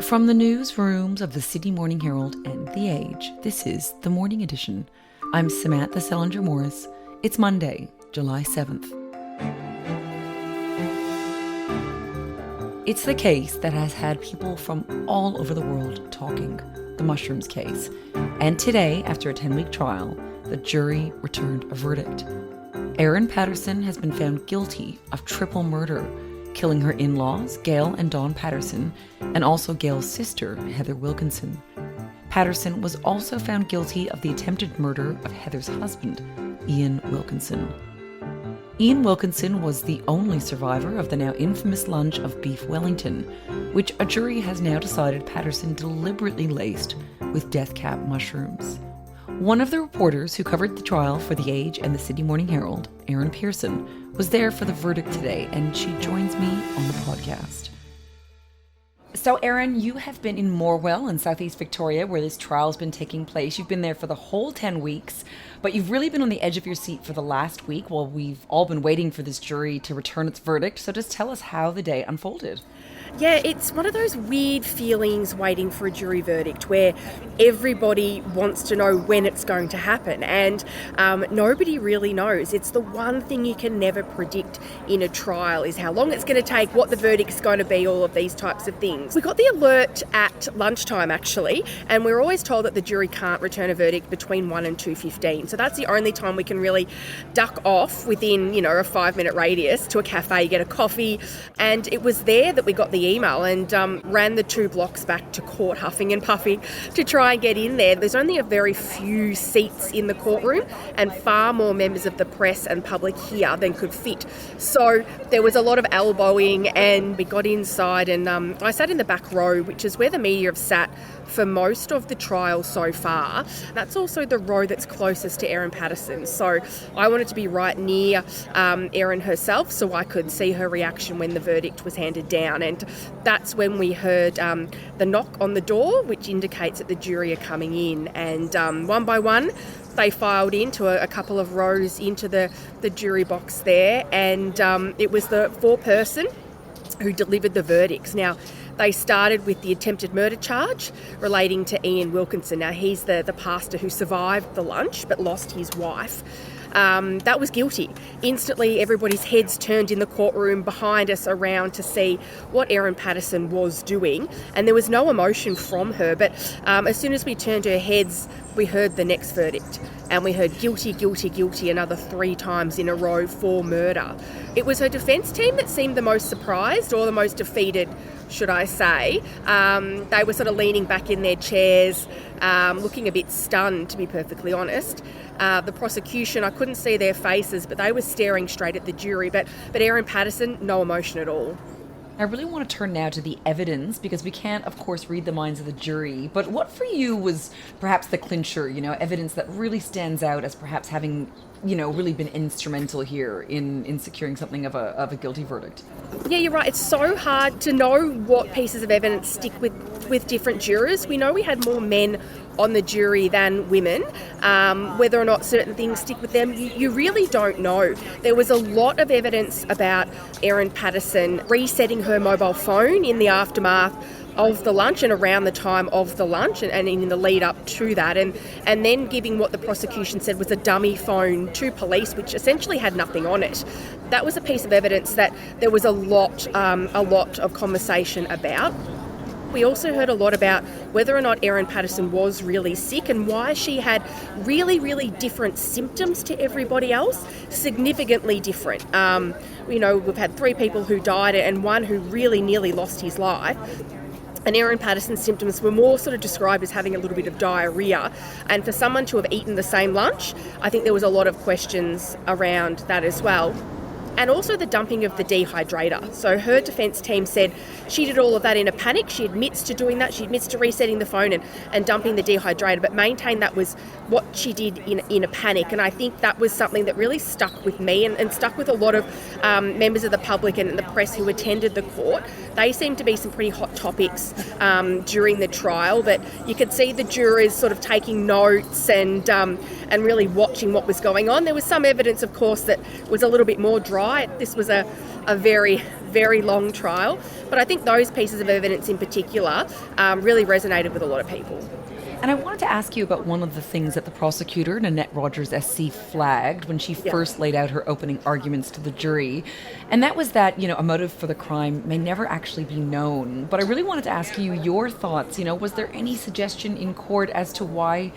From the newsrooms of the Sydney Morning Herald and The Age, this is the Morning Edition. I'm Samantha Selinger-Morris. It's Monday, July 7th. It's the case that has had people from all over the world talking, the mushrooms case. And today, after a 10-week trial, the jury returned a verdict. Erin Patterson has been found guilty of triple murder, killing her in-laws, Gail and Dawn Patterson, and also Gail's sister, Heather Wilkinson. Patterson was also found guilty of the attempted murder of Heather's husband, Ian Wilkinson. Ian Wilkinson was the only survivor of the now infamous lunch of beef Wellington, which a jury has now decided Patterson deliberately laced with death cap mushrooms. One of the reporters who covered the trial for The Age and the Sydney Morning Herald, Erin was there for the verdict today, and she joins me on the podcast. So, Erin, you have been in Morwell in southeast Victoria, where this trial's been taking place. You've been there for the whole 10 weeks, but you've really been on the edge of your seat for the last week while we've all been waiting for this jury to return its verdict. So just tell us how the day unfolded. Yeah, it's one of those weird feelings waiting for a jury verdict where everybody wants to know when it's going to happen, and nobody really knows. It's the one thing you can never predict in a trial is how long it's going to take, what the verdict's going to be, all of these types of things. We got the alert at lunchtime actually, and we're always told that the jury can't return a verdict between 1 and 2:15. So that's the only time we can really duck off within, a 5-minute radius to a cafe, get a coffee, and it was there that we got the email and ran the 2 blocks back to court, huffing and puffing, to try and get in there. There's only a very few seats in the courtroom and far more members of the press and public here than could fit. So there was a lot of elbowing, and we got inside, and I sat in the back row, which is where the media have sat for most of the trial so far. That's also the row that's closest to Erin Patterson. So I wanted to be right near Erin herself so I could see her reaction when the verdict was handed down. And that's when we heard the knock on the door, which indicates that the jury are coming in. And one by one, they filed into a couple of rows into the jury box there. And it was the foreperson who delivered the verdicts. Now, they started with the attempted murder charge relating to Ian Wilkinson. Now, he's the pastor who survived the lunch but lost his wife. That was guilty. Instantly, everybody's heads turned in the courtroom behind us around to see what Erin Patterson was doing, and there was no emotion from her. But as soon as we turned our heads, we heard the next verdict, and we heard guilty, guilty, guilty another 3 times in a row for murder. It was her defence team that seemed the most surprised, or the most defeated, should I say. They were sort of leaning back in their chairs, looking a bit stunned, to be perfectly honest. The prosecution, I couldn't see their faces, but they were staring straight at the jury. But Erin Patterson, no emotion at all. I really want to turn now to the evidence, because we can't, of course, read the minds of the jury. But what for you was perhaps the clincher, evidence that really stands out as perhaps having, really been instrumental here in securing something of a guilty verdict? Yeah, you're right. It's so hard to know what pieces of evidence stick with different jurors. We know we had more men on the jury than women. Whether or not certain things stick with them, you really don't know. There was a lot of evidence about Erin Patterson resetting her mobile phone in the aftermath of the lunch and around the time of the lunch and in the lead up to that, and then giving what the prosecution said was a dummy phone to police, which essentially had nothing on it. That was a piece of evidence that there was a lot of conversation about. We also heard a lot about whether or not Erin Patterson was really sick and why she had really, really different symptoms to everybody else, significantly different. We've had 3 people who died and 1 who really nearly lost his life. And Erin Patterson's symptoms were more sort of described as having a little bit of diarrhoea. And for someone to have eaten the same lunch, I think there was a lot of questions around that as well. And also the dumping of the dehydrator. So her defence team said she did all of that in a panic. She admits to doing that. She admits to resetting the phone and dumping the dehydrator, but maintained that was what she did in a panic. And I think that was something that really stuck with me and stuck with a lot of members of the public and the press who attended the court. They seemed to be some pretty hot topics during the trial, but you could see the jurors sort of taking notes and really watching what was going on. There was some evidence, of course, that was a little bit more dry. This was a very, very long trial. But I think those pieces of evidence in particular really resonated with a lot of people. And I wanted to ask you about one of the things that the prosecutor, Nanette Rogers SC, flagged when she first laid out her opening arguments to the jury. And that was that, a motive for the crime may never actually be known. But I really wanted to ask you your thoughts. Was there any suggestion in court as to why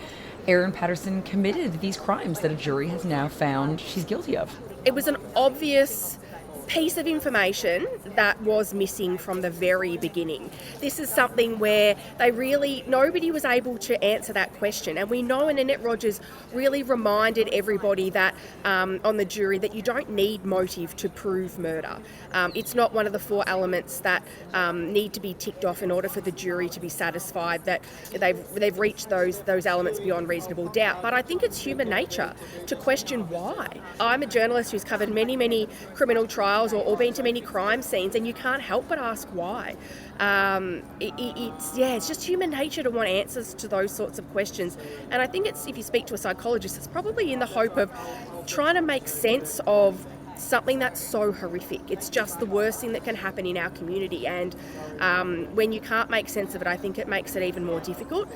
Erin Patterson committed these crimes that a jury has now found she's guilty of? It was an obvious piece of information that was missing from the very beginning. This is something where nobody was able to answer that question. And we know Nanette Rogers really reminded everybody that on the jury that you don't need motive to prove murder. It's not one of the 4 elements that need to be ticked off in order for the jury to be satisfied that they've reached those elements beyond reasonable doubt. But I think it's human nature to question why. I'm a journalist who's covered many criminal trials or been to many crime scenes, and you can't help but ask why. It's just human nature to want answers to those sorts of questions. And I think if you speak to a psychologist, it's probably in the hope of trying to make sense of something that's so horrific. It's just the worst thing that can happen in our community, and when you can't make sense of it, I think it makes it even more difficult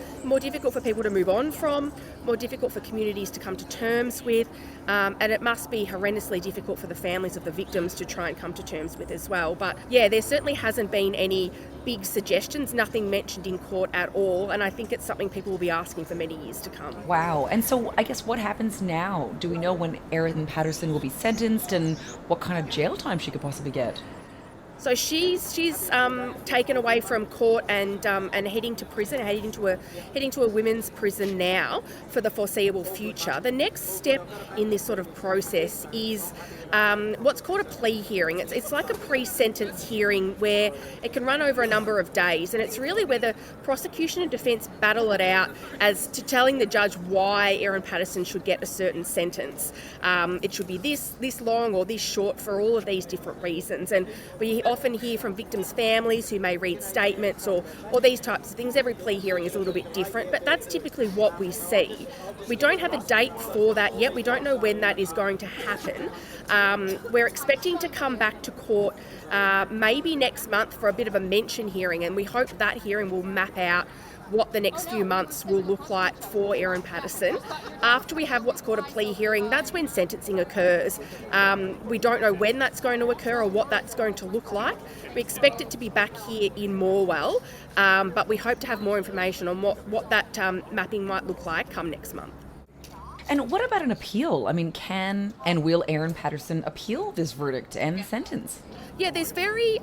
for people to move on from, more difficult for communities to come to terms with, and it must be horrendously difficult for the families of the victims to try and come to terms with as well. But there certainly hasn't been any big suggestions, nothing mentioned in court at all, and I think it's something people will be asking for many years to come. Wow. And so I guess what happens now? Do we know when Erin Patterson will be sentenced and what kind of jail time she could possibly get? So she's taken away from court and heading to prison, heading to a women's prison now for the foreseeable future. The next step in this sort of process is what's called a plea hearing. It's like a pre-sentence hearing where it can run over a number of days, and it's really where the prosecution and defence battle it out as to telling the judge why Erin Patterson should get a certain sentence. It should be this long or this short for all of these different reasons. And we often hear from victims' families who may read statements or these types of things. Every plea hearing is a little bit different, but that's typically what we see. We don't have a date for that yet. We don't know when that is going to happen. We're expecting to come back to court maybe next month for a bit of a mention hearing, and we hope that hearing will map out what the next few months will look like for Erin Patterson. After we have what's called a plea hearing, that's when sentencing occurs. We don't know when that's going to occur or what that's going to look like. We expect it to be back here in Morwell, but we hope to have more information on what that mapping might look like come next month. And what about an appeal? I mean, can and will Erin Patterson appeal this verdict and sentence? Yeah, there's very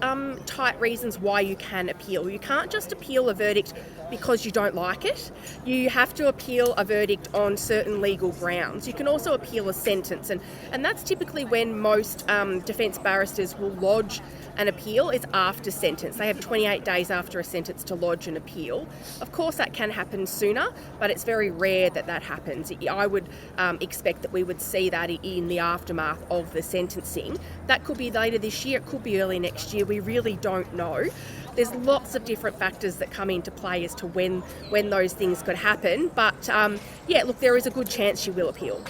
tight reasons why you can appeal. You can't just appeal a verdict because you don't like it. You have to appeal a verdict on certain legal grounds. You can also appeal a sentence, and that's typically when most defence barristers will lodge an appeal. It's after sentence. They have 28 days after a sentence to lodge an appeal. Of course, that can happen sooner, but it's very rare that happens. I would expect that we would see that in the aftermath of the sentencing. That could be later this year, it could be early next year. We really don't know. There's lots of different factors that come into play as to when those things could happen. But there is a good chance she will appeal.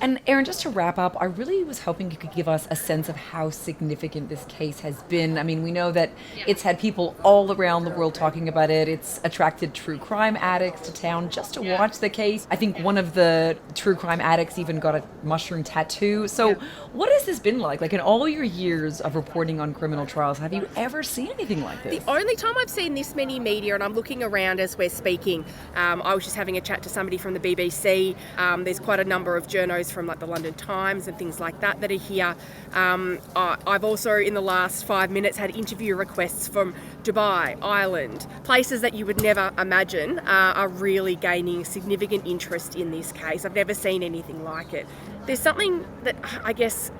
And Erin, just to wrap up, I really was hoping you could give us a sense of how significant this case has been. I mean, we know that it's had people all around the world talking about it. It's attracted true crime addicts to town just to watch the case. I think one of the true crime addicts even got a mushroom tattoo. So what has this been like? Like in all your years of reporting on criminal trials, have you ever seen anything like this? The only time I've seen this many media, and I'm looking around as we're speaking, I was just having a chat to somebody from the BBC. There's quite a number of journos from like the London Times and things like that are here. I've also in the last 5 minutes had interview requests from Dubai, Ireland, places that you would never imagine are really gaining significant interest in this case. I've never seen anything like it. There's something that I guess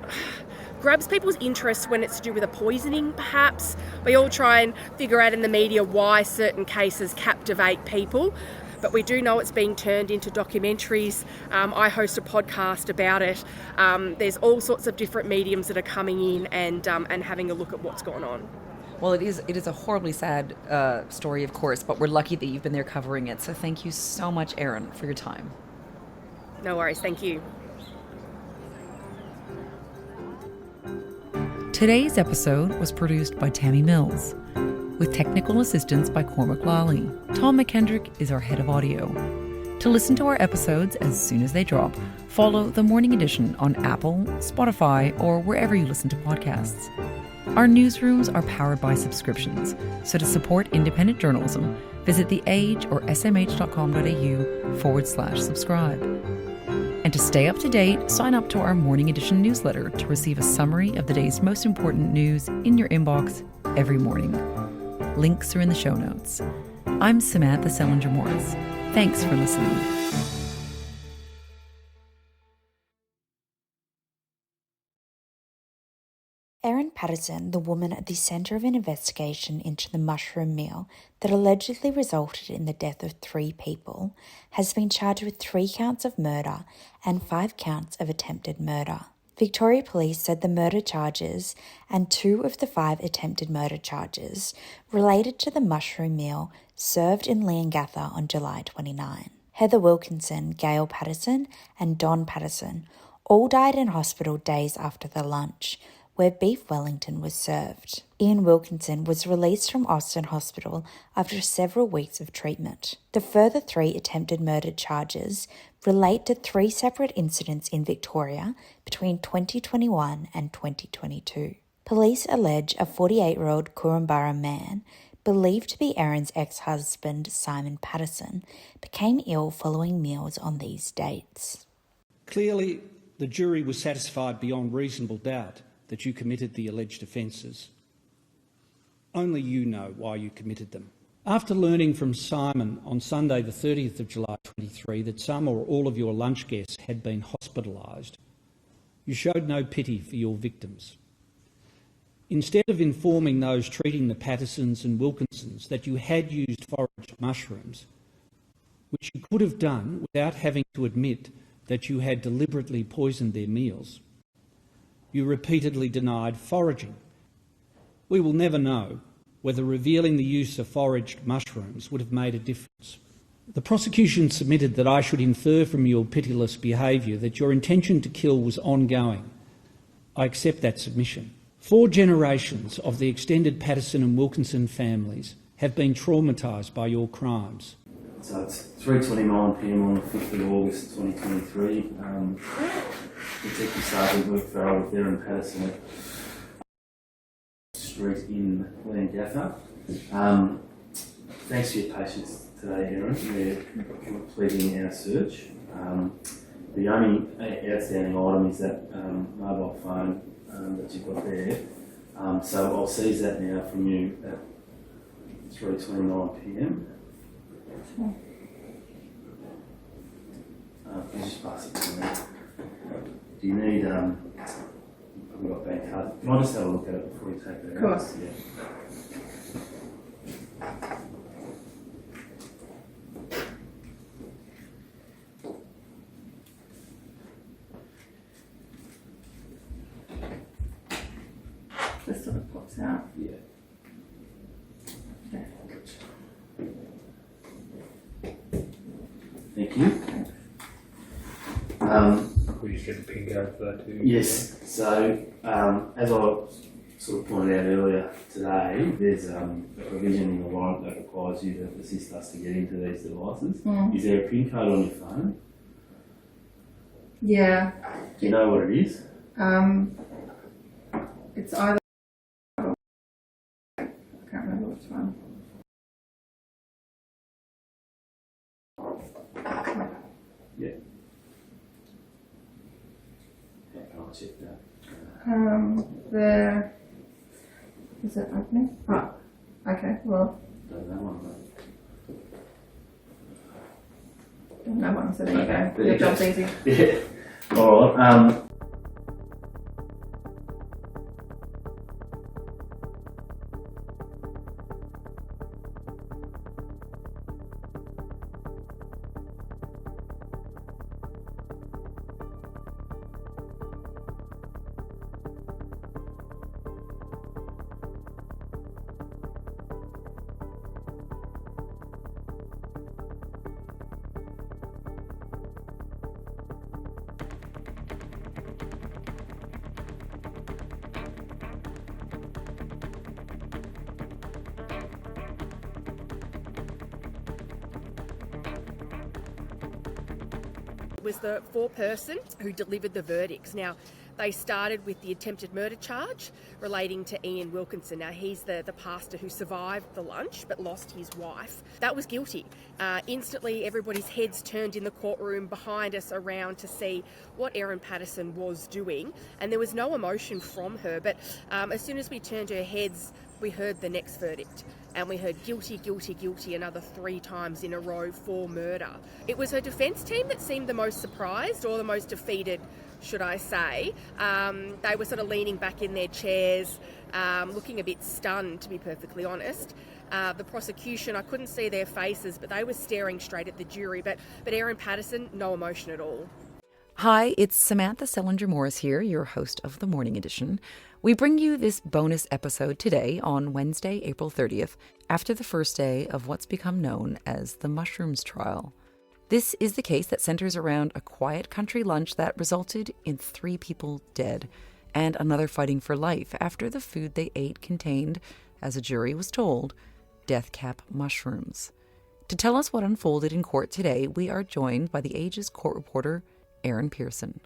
grabs people's interest when it's to do with a poisoning, perhaps. We all try and figure out in the media why certain cases captivate people. But we do know it's being turned into documentaries. I host a podcast about it. There's all sorts of different mediums that are coming in and having a look at what's going on. Well, it is a horribly sad story, of course, but we're lucky that you've been there covering it. So thank you so much, Erin, for your time. No worries, thank you. Today's episode was produced by Tammy Mills, with technical assistance by Cormac Lally. Tom McKendrick is our head of audio. To listen to our episodes as soon as they drop, follow The Morning Edition on Apple, Spotify, or wherever you listen to podcasts. Our newsrooms are powered by subscriptions, so to support independent journalism, visit The Age or smh.com.au/subscribe. And to stay up to date, sign up to our Morning Edition newsletter to receive a summary of the day's most important news in your inbox every morning. Links are in the show notes. I'm Samantha Selinger-Morris. Thanks for listening. Erin Patterson, the woman at the centre of an investigation into the mushroom meal that allegedly resulted in the death of 3 people, has been charged with 3 counts of murder and 5 counts of attempted murder. Victoria Police said the murder charges and 2 of the 5 attempted murder charges related to the mushroom meal served in Leongatha on July 29. Heather Wilkinson, Gail Patterson and Don Patterson all died in hospital days after the lunch, where beef Wellington was served. Ian Wilkinson was released from Austin Hospital after several weeks of treatment. The further 3 attempted murder charges relate to 3 separate incidents in Victoria between 2021 and 2022. Police allege a 48-year-old Korumburra man, believed to be Erin's ex-husband Simon Patterson, became ill following meals on these dates. Clearly, the jury was satisfied beyond reasonable doubt that you committed the alleged offences. Only you know why you committed them. After learning from Simon on Sunday the 30th of July 23 that some or all of your lunch guests had been hospitalised, you showed no pity for your victims. Instead of informing those treating the Pattersons and Wilkinsons that you had used foraged mushrooms, which you could have done without having to admit that you had deliberately poisoned their meals, you repeatedly denied foraging. We will never know whether revealing the use of foraged mushrooms would have made a difference. The prosecution submitted that I should infer from your pitiless behaviour that your intention to kill was ongoing. I accept that submission. 4 generations of the extended Patterson and Wilkinson families have been traumatised by your crimes. So it's 3:29 p.m. on the 5th of August 2023. Detective Sergeant Luke Farrell with Erin Patterson at Street in Leongatha. Thanks for your patience today, Erin. We're completing our search. The only outstanding item is that mobile phone that you've got there. So I'll seize that now from you at 3:29 p.m. Can you just pass it to me? Do you need, we've got bank card. Can I just have a look at it before you take it out? Of course. Yeah. This sort of pops out. Yeah. Okay. Thank you. We just get the pin code for that too. Yes, so as I sort of pointed out earlier today, there's a provision in the warrant that requires you to assist us to get into these devices. Is there a pin code on your phone? Yeah. Do you know what it is? It's either. I can't remember which one. Yeah. How can I check that? There. Is it opening? Oh, okay. Well, Don't know one, no one. So there you Okay, go. Your job's easy. Yeah. All right. was the foreperson who delivered the verdicts. Now, they started with the attempted murder charge relating to Ian Wilkinson. Now, he's the pastor who survived the lunch but lost his wife. That was guilty. Instantly, everybody's heads turned in the courtroom behind us around to see what Erin Patterson was doing, and there was no emotion from her. But as soon as we turned her heads, we heard the next verdict, and we heard guilty, guilty, guilty another 3 times in a row for murder. It was her defence team that seemed the most surprised, or the most defeated, should I say. They were sort of leaning back in their chairs, looking a bit stunned, to be perfectly honest. The prosecution, I couldn't see their faces, but they were staring straight at the jury. But Erin Patterson, no emotion at all. Hi, it's Samantha Sellinger-Morris here, your host of the Morning Edition. We bring you this bonus episode today on Wednesday, April 30th, after the first day of what's become known as the mushrooms trial. This is the case that centers around a quiet country lunch that resulted in 3 people dead and another fighting for life after the food they ate contained, as a jury was told, death cap mushrooms. To tell us what unfolded in court today, we are joined by the Age's court reporter, Erin Pearson.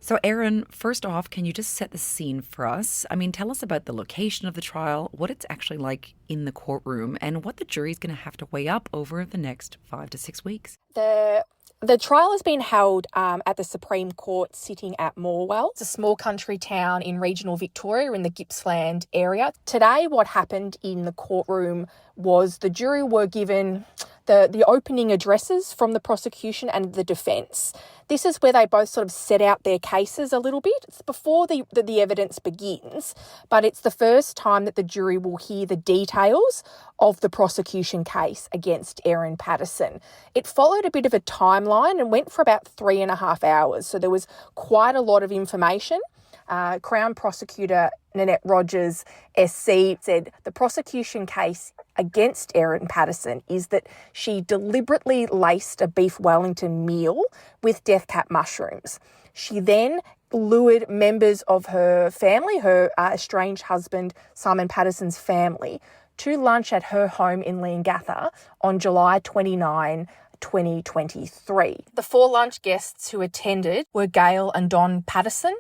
So Erin, first off, can you just set the scene for us? I mean, tell us about the location of the trial, what it's actually like in the courtroom, and what the jury's going to have to weigh up over the next 5 to 6 weeks. The trial has been held at the Supreme Court sitting at Morwell. It's a small country town in regional Victoria in the Gippsland area. Today, what happened in the courtroom was the jury were given the opening addresses from the prosecution and the defence. This is where they both sort of set out their cases a little bit. It's before the evidence begins, but it's the first time that the jury will hear the details of the prosecution case against Erin Patterson. It followed a bit of a timeline and went for about 3.5 hours, so there was quite a lot of information. Crown Prosecutor Nanette Rogers, SC, said the prosecution case against Erin Patterson is that she deliberately laced a beef Wellington meal with death cap mushrooms. She then lured members of her family, her estranged husband, Simon Patterson's family, to lunch at her home in Leongatha on July 29, 2023. The 4 lunch guests who attended were Gail and Don Patterson,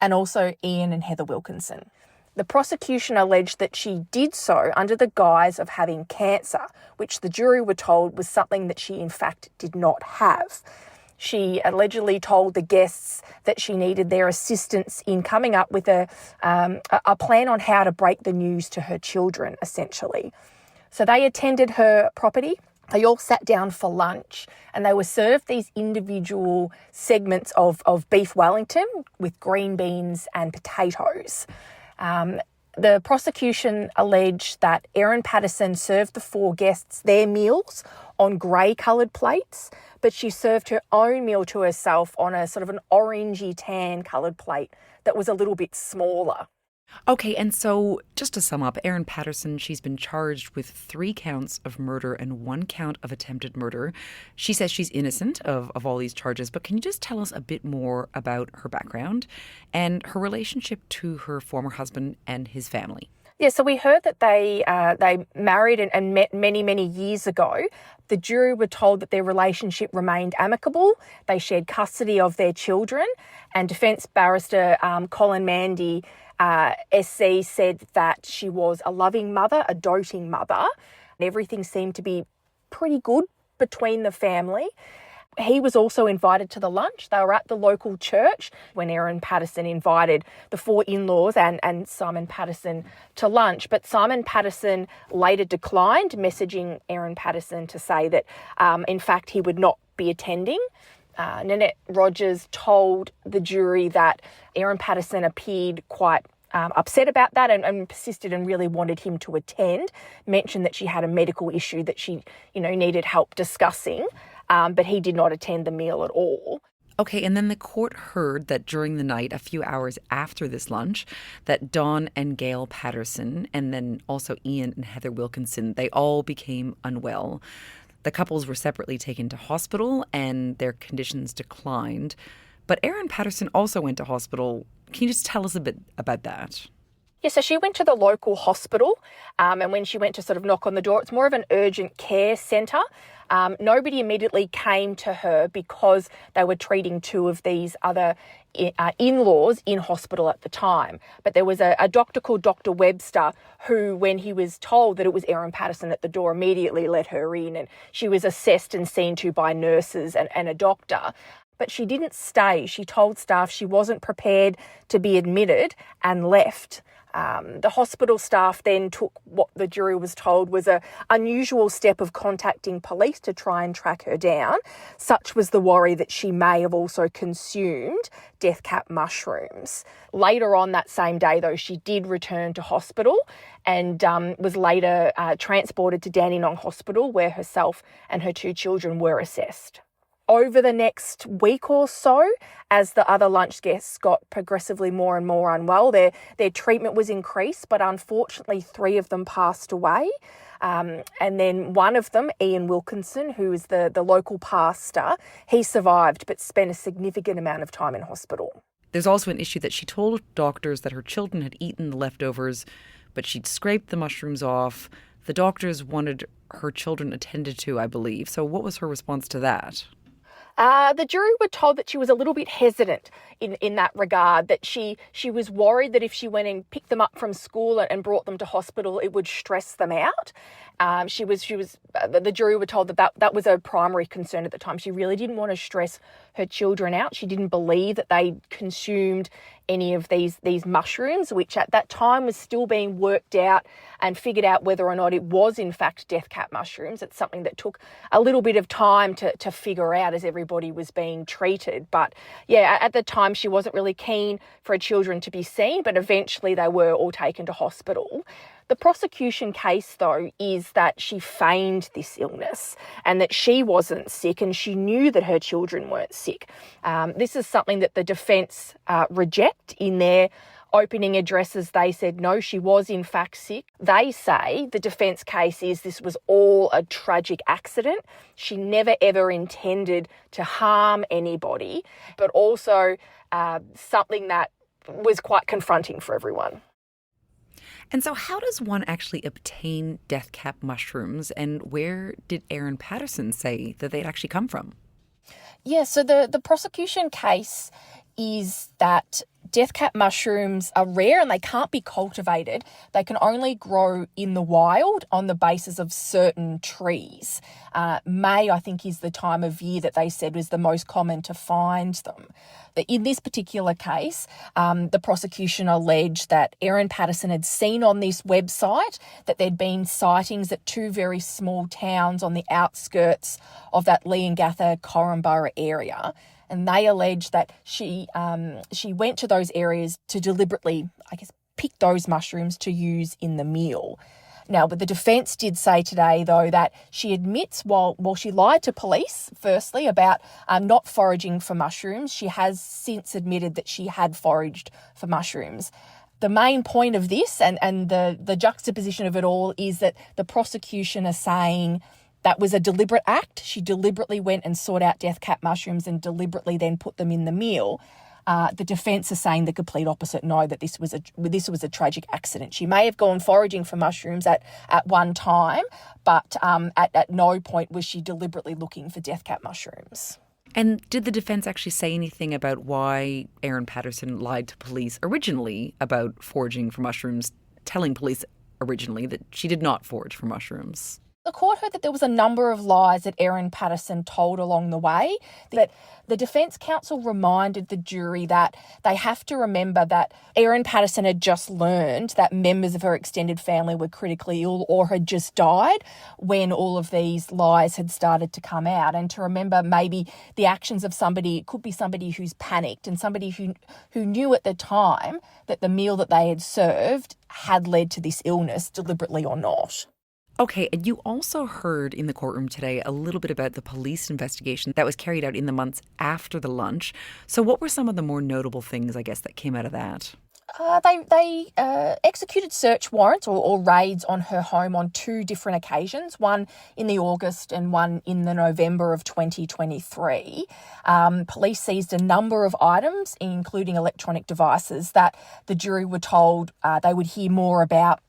and also Ian and Heather Wilkinson. The prosecution alleged that she did so under the guise of having cancer, which the jury were told was something that she in fact did not have. She allegedly told the guests that she needed their assistance in coming up with a plan on how to break the news to her children, essentially. So they attended her property. They all sat down for lunch and they were served these individual segments of beef Wellington with green beans and potatoes. The prosecution alleged that Erin Patterson served the 4 guests their meals on grey-coloured plates, but she served her own meal to herself on a sort of an orangey tan coloured plate that was a little bit smaller. Okay, and so just to sum up, Erin Patterson, she's been charged with 3 counts of murder and 1 count of attempted murder. She says she's innocent of all these charges, but can you just tell us a bit more about her background and her relationship to her former husband and his family? Yeah, so we heard that they married and met many, many years ago. The jury were told that their relationship remained amicable. They shared custody of their children, and defence barrister Colin Mandy SC said that she was a loving mother, a doting mother. Everything seemed to be pretty good between the family. He was also invited to the lunch. They were at the local church when Erin Patterson invited the 4 in-laws and Simon Patterson to lunch. But Simon Patterson later declined, messaging Erin Patterson to say that, in fact, he would not be attending. Nanette Rogers told the jury that Erin Patterson appeared quite upset about that and persisted and really wanted him to attend, mentioned that she had a medical issue that she, needed help discussing, but he did not attend the meal at all. Okay, and then the court heard that during the night, a few hours after this lunch, that Don and Gail Patterson, and then also Ian and Heather Wilkinson, they all became unwell. The couples were separately taken to hospital and their conditions declined. But Erin Patterson also went to hospital. Can you just tell us a bit about that? Yeah, so she went to the local hospital, and when she went to sort of knock on the door, it's more of an urgent care centre. Nobody immediately came to her because they were treating two of these other in-laws in hospital at the time. But there was a doctor called Dr. Webster who, when he was told that it was Erin Patterson at the door, immediately let her in, and she was assessed and seen to by nurses and a doctor. But she didn't stay. She told staff she wasn't prepared to be admitted and left. The hospital staff then took what the jury was told was an unusual step of contacting police to try and track her down. Such was the worry that she may have also consumed death cap mushrooms. Later on that same day, though, she did return to hospital and was later transported to Dandenong Hospital, where herself and her two children were assessed. Over the next week or so, as the other lunch guests got progressively more and more unwell, their treatment was increased, but unfortunately 3 of them passed away. And then one of them, Ian Wilkinson, who is the local pastor, he survived but spent a significant amount of time in hospital. There's also an issue that she told doctors that her children had eaten the leftovers, but she'd scraped the mushrooms off. The doctors wanted her children attended to, I believe. So what was her response to that? The jury were told that she was a little bit hesitant in that regard, that she was worried that if she went and picked them up from school and brought them to hospital, it would stress them out. The jury were told that was a primary concern at the time. She really didn't want to stress her children out. She didn't believe that they consumed any of these mushrooms, which at that time was still being worked out and figured out whether or not it was in fact death cap mushrooms. It's something that took a little bit of time to figure out as everybody was being treated. But yeah, at the time she wasn't really keen for her children to be seen, but eventually they were all taken to hospital. The prosecution case, though, is that she feigned this illness and that she wasn't sick and she knew that her children weren't sick. This is something that the defence reject in their opening addresses. They said, no, she was in fact sick. They say the defence case is this was all a tragic accident. She never ever intended to harm anybody, but also something that was quite confronting for everyone. And so how does one actually obtain death cap mushrooms, and where did Erin Patterson say that they'd actually come from? Yeah, so the prosecution case is that death cap mushrooms are rare and they can't be cultivated. They can only grow in the wild on the basis of certain trees. May, I think, is the time of year that they said was the most common to find them. In this particular case, the prosecution alleged that Erin Patterson had seen on this website that there'd been sightings at 2 very small towns on the outskirts of that Leongatha-Corumburra area. And they allege that she went to those areas to deliberately, pick those mushrooms to use in the meal. Now, but the defence did say today, though, that she admits while she lied to police, firstly, about not foraging for mushrooms, she has since admitted that she had foraged for mushrooms. The main point of this and the juxtaposition of it all is that the prosecution are saying that was a deliberate act. She deliberately went and sought out death cap mushrooms and deliberately then put them in the meal. The defence is saying the complete opposite. No, that this was a tragic accident. She may have gone foraging for mushrooms at one time, but at no point was she deliberately looking for death cap mushrooms. And did the defence actually say anything about why Erin Patterson lied to police originally about foraging for mushrooms, telling police originally that she did not forage for mushrooms? The court heard that there was a number of lies that Erin Patterson told along the way, that the defence counsel reminded the jury that they have to remember that Erin Patterson had just learned that members of her extended family were critically ill or had just died when all of these lies had started to come out, and to remember maybe the actions of somebody. It could be somebody who's panicked and somebody who knew at the time that the meal that they had served had led to this illness, deliberately or not. Okay, and you also heard in the courtroom today a little bit about the police investigation that was carried out in the months after the lunch. So what were some of the more notable things, I guess, that came out of that? They executed search warrants or raids on her home on 2 different occasions, one in the August and one in the November of 2023. Police seized a number of items, including electronic devices, that the jury were told they would hear more about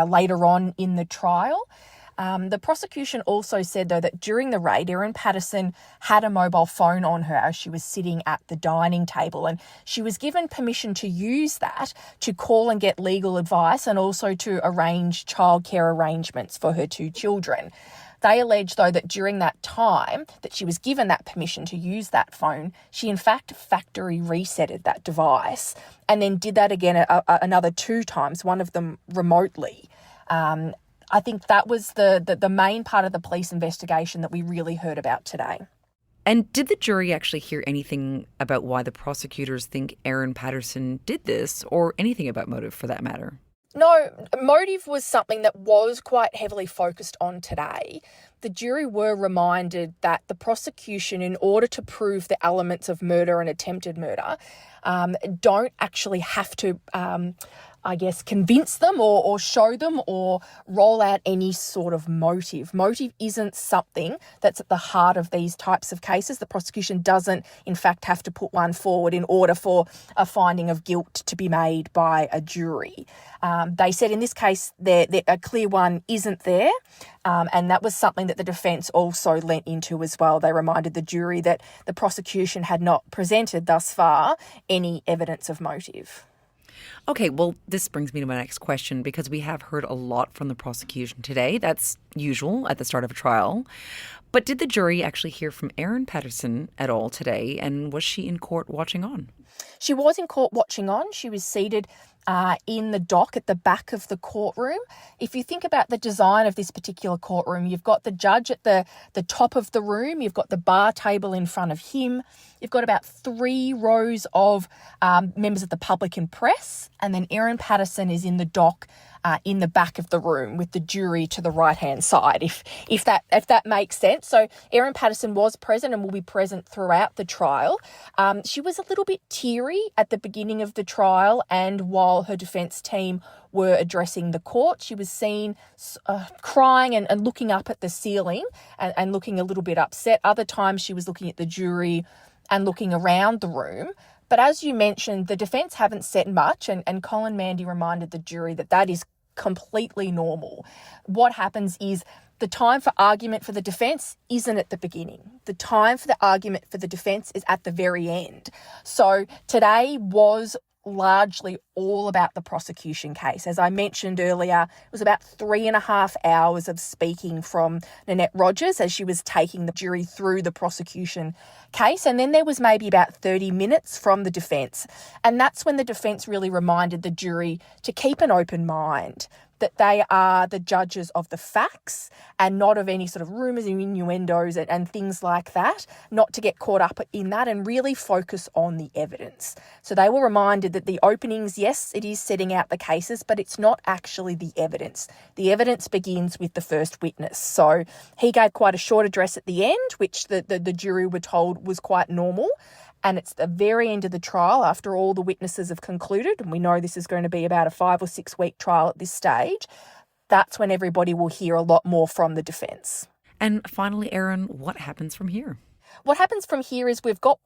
later on in the trial. The prosecution also said, though, that during the raid, Erin Patterson had a mobile phone on her as she was sitting at the dining table, and she was given permission to use that to call and get legal advice and also to arrange childcare arrangements for her 2 children. They allege, though, that during that time that she was given that permission to use that phone, she in fact factory resetted that device and then did that again another 2 times, one of them remotely. I think that was the main part of the police investigation that we really heard about today. And did the jury actually hear anything about why the prosecutors think Erin Patterson did this, or anything about motive for that matter? No, motive was something that was quite heavily focused on today. The jury were reminded that the prosecution, in order to prove the elements of murder and attempted murder, don't actually have to convince them or show them or roll out any sort of motive. Motive isn't something that's at the heart of these types of cases. The prosecution doesn't, in fact, have to put one forward in order for a finding of guilt to be made by a jury. They said in this case a clear one isn't there, and that was something that the defence also lent into as well. They reminded the jury that the prosecution had not presented thus far any evidence of motive. Okay, well, this brings me to my next question, because we have heard a lot from the prosecution today. That's usual at the start of a trial. But did the jury actually hear from Erin Patterson at all today, and was she in court watching on? She was in court watching on. She was seated in the dock at the back of the courtroom. If you think about the design of this particular courtroom, you've got the judge at the top of the room, you've got the bar table in front of him, you've got about 3 rows of members of the public and press, and then Erin Patterson is in the dock in the back of the room with the jury to the right-hand side, if that makes sense. So Erin Patterson was present and will be present throughout the trial. She was a little bit teary at the beginning of the trial, and while her defence team were addressing the court, she was seen crying and looking up at the ceiling and looking a little bit upset. Other times she was looking at the jury and looking around the room. But as you mentioned, the defence haven't said much, and Colin Mandy reminded the jury that is completely normal. What happens is the time for argument for the defence isn't at the beginning. The time for the argument for the defence is at the very end. So today was largely all about the prosecution case. As I mentioned earlier, it was about 3.5 hours of speaking from Nanette Rogers as she was taking the jury through the prosecution case. And then there was maybe about 30 minutes from the defence. And that's when the defence really reminded the jury to keep an open mind, that they are the judges of the facts and not of any sort of rumours and innuendos and things like that, not to get caught up in that and really focus on the evidence. So they were reminded that the openings, yes, it is setting out the cases, but it's not actually the evidence. The evidence begins with the first witness. So he gave quite a short address at the end, which the jury were told was quite normal. And it's the very end of the trial, after all the witnesses have concluded, and we know this is going to be about a 5 or 6 week trial at this stage, that's when everybody will hear a lot more from the defence. And finally, Erin, what happens from here? What happens from here is we've got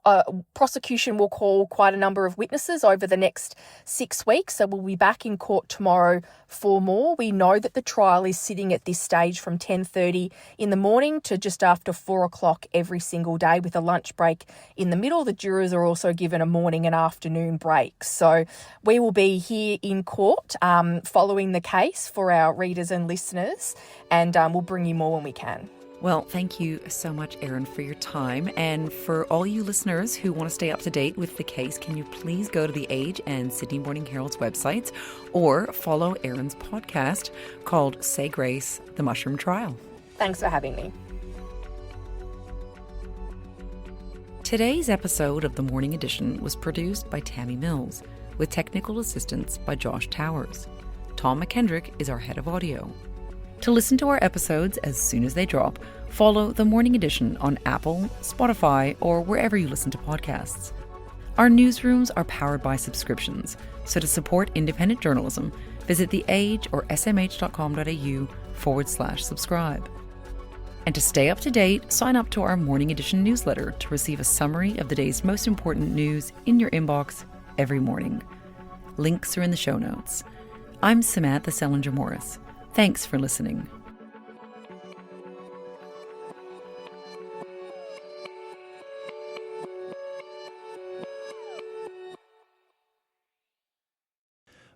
prosecution will call quite a number of witnesses over the next 6 weeks. So we'll be back in court tomorrow for more. We know that the trial is sitting at this stage from 10:30 in the morning to just after 4 o'clock every single day, with a lunch break in the middle. The jurors are also given a morning and afternoon break. So we will be here in court following the case for our readers and listeners, and we'll bring you more when we can. Well, thank you so much, Erin, for your time. And for all you listeners who want to stay up to date with the case, can you please go to the Age and Sydney Morning Herald's websites or follow Erin's podcast called Say Grace, The Mushroom Trial. Thanks for having me. Today's episode of The Morning Edition was produced by Tammy Mills, with technical assistance by Josh Towers. Tom McKendrick is our head of audio. To listen to our episodes as soon as they drop, follow The Morning Edition on Apple, Spotify, or wherever you listen to podcasts. Our newsrooms are powered by subscriptions, so to support independent journalism, visit The Age or smh.com.au/subscribe. And to stay up to date, sign up to our morning edition newsletter to receive a summary of the day's most important news in your inbox every morning. Links are in the show notes. I'm Samantha Selinger-Morris. Thanks for listening.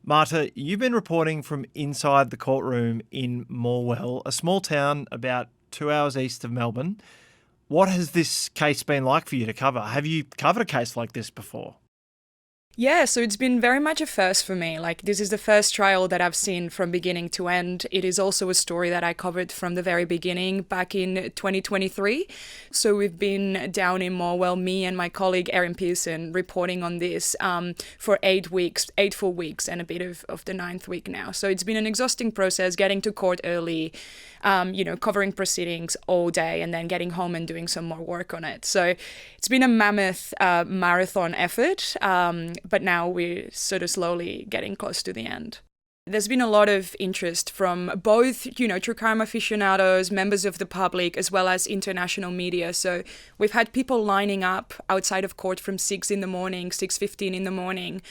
Marta, you've been reporting from inside the courtroom in Morwell, a small town about 2 hours east of Melbourne. What has this case been like for you to cover? Have you covered a case like this before? Yeah, so it's been very much a first for me. Like, this is the first trial that I've seen from beginning to end. It is also a story that I covered from the very beginning back in 2023. So we've been down in Morwell, me and my colleague Erin, reporting on this for 8 weeks, 8 full weeks, and a bit of the 9th week now. So it's been an exhausting process, getting to court early, covering proceedings all day, and then getting home and doing some more work on it. So it's been a mammoth marathon effort. But now we're sort of slowly getting close to the end. There's been a lot of interest from both, true crime aficionados, members of the public, as well as international media. So we've had people lining up outside of court from 6 in the morning, 6:15 in the morning.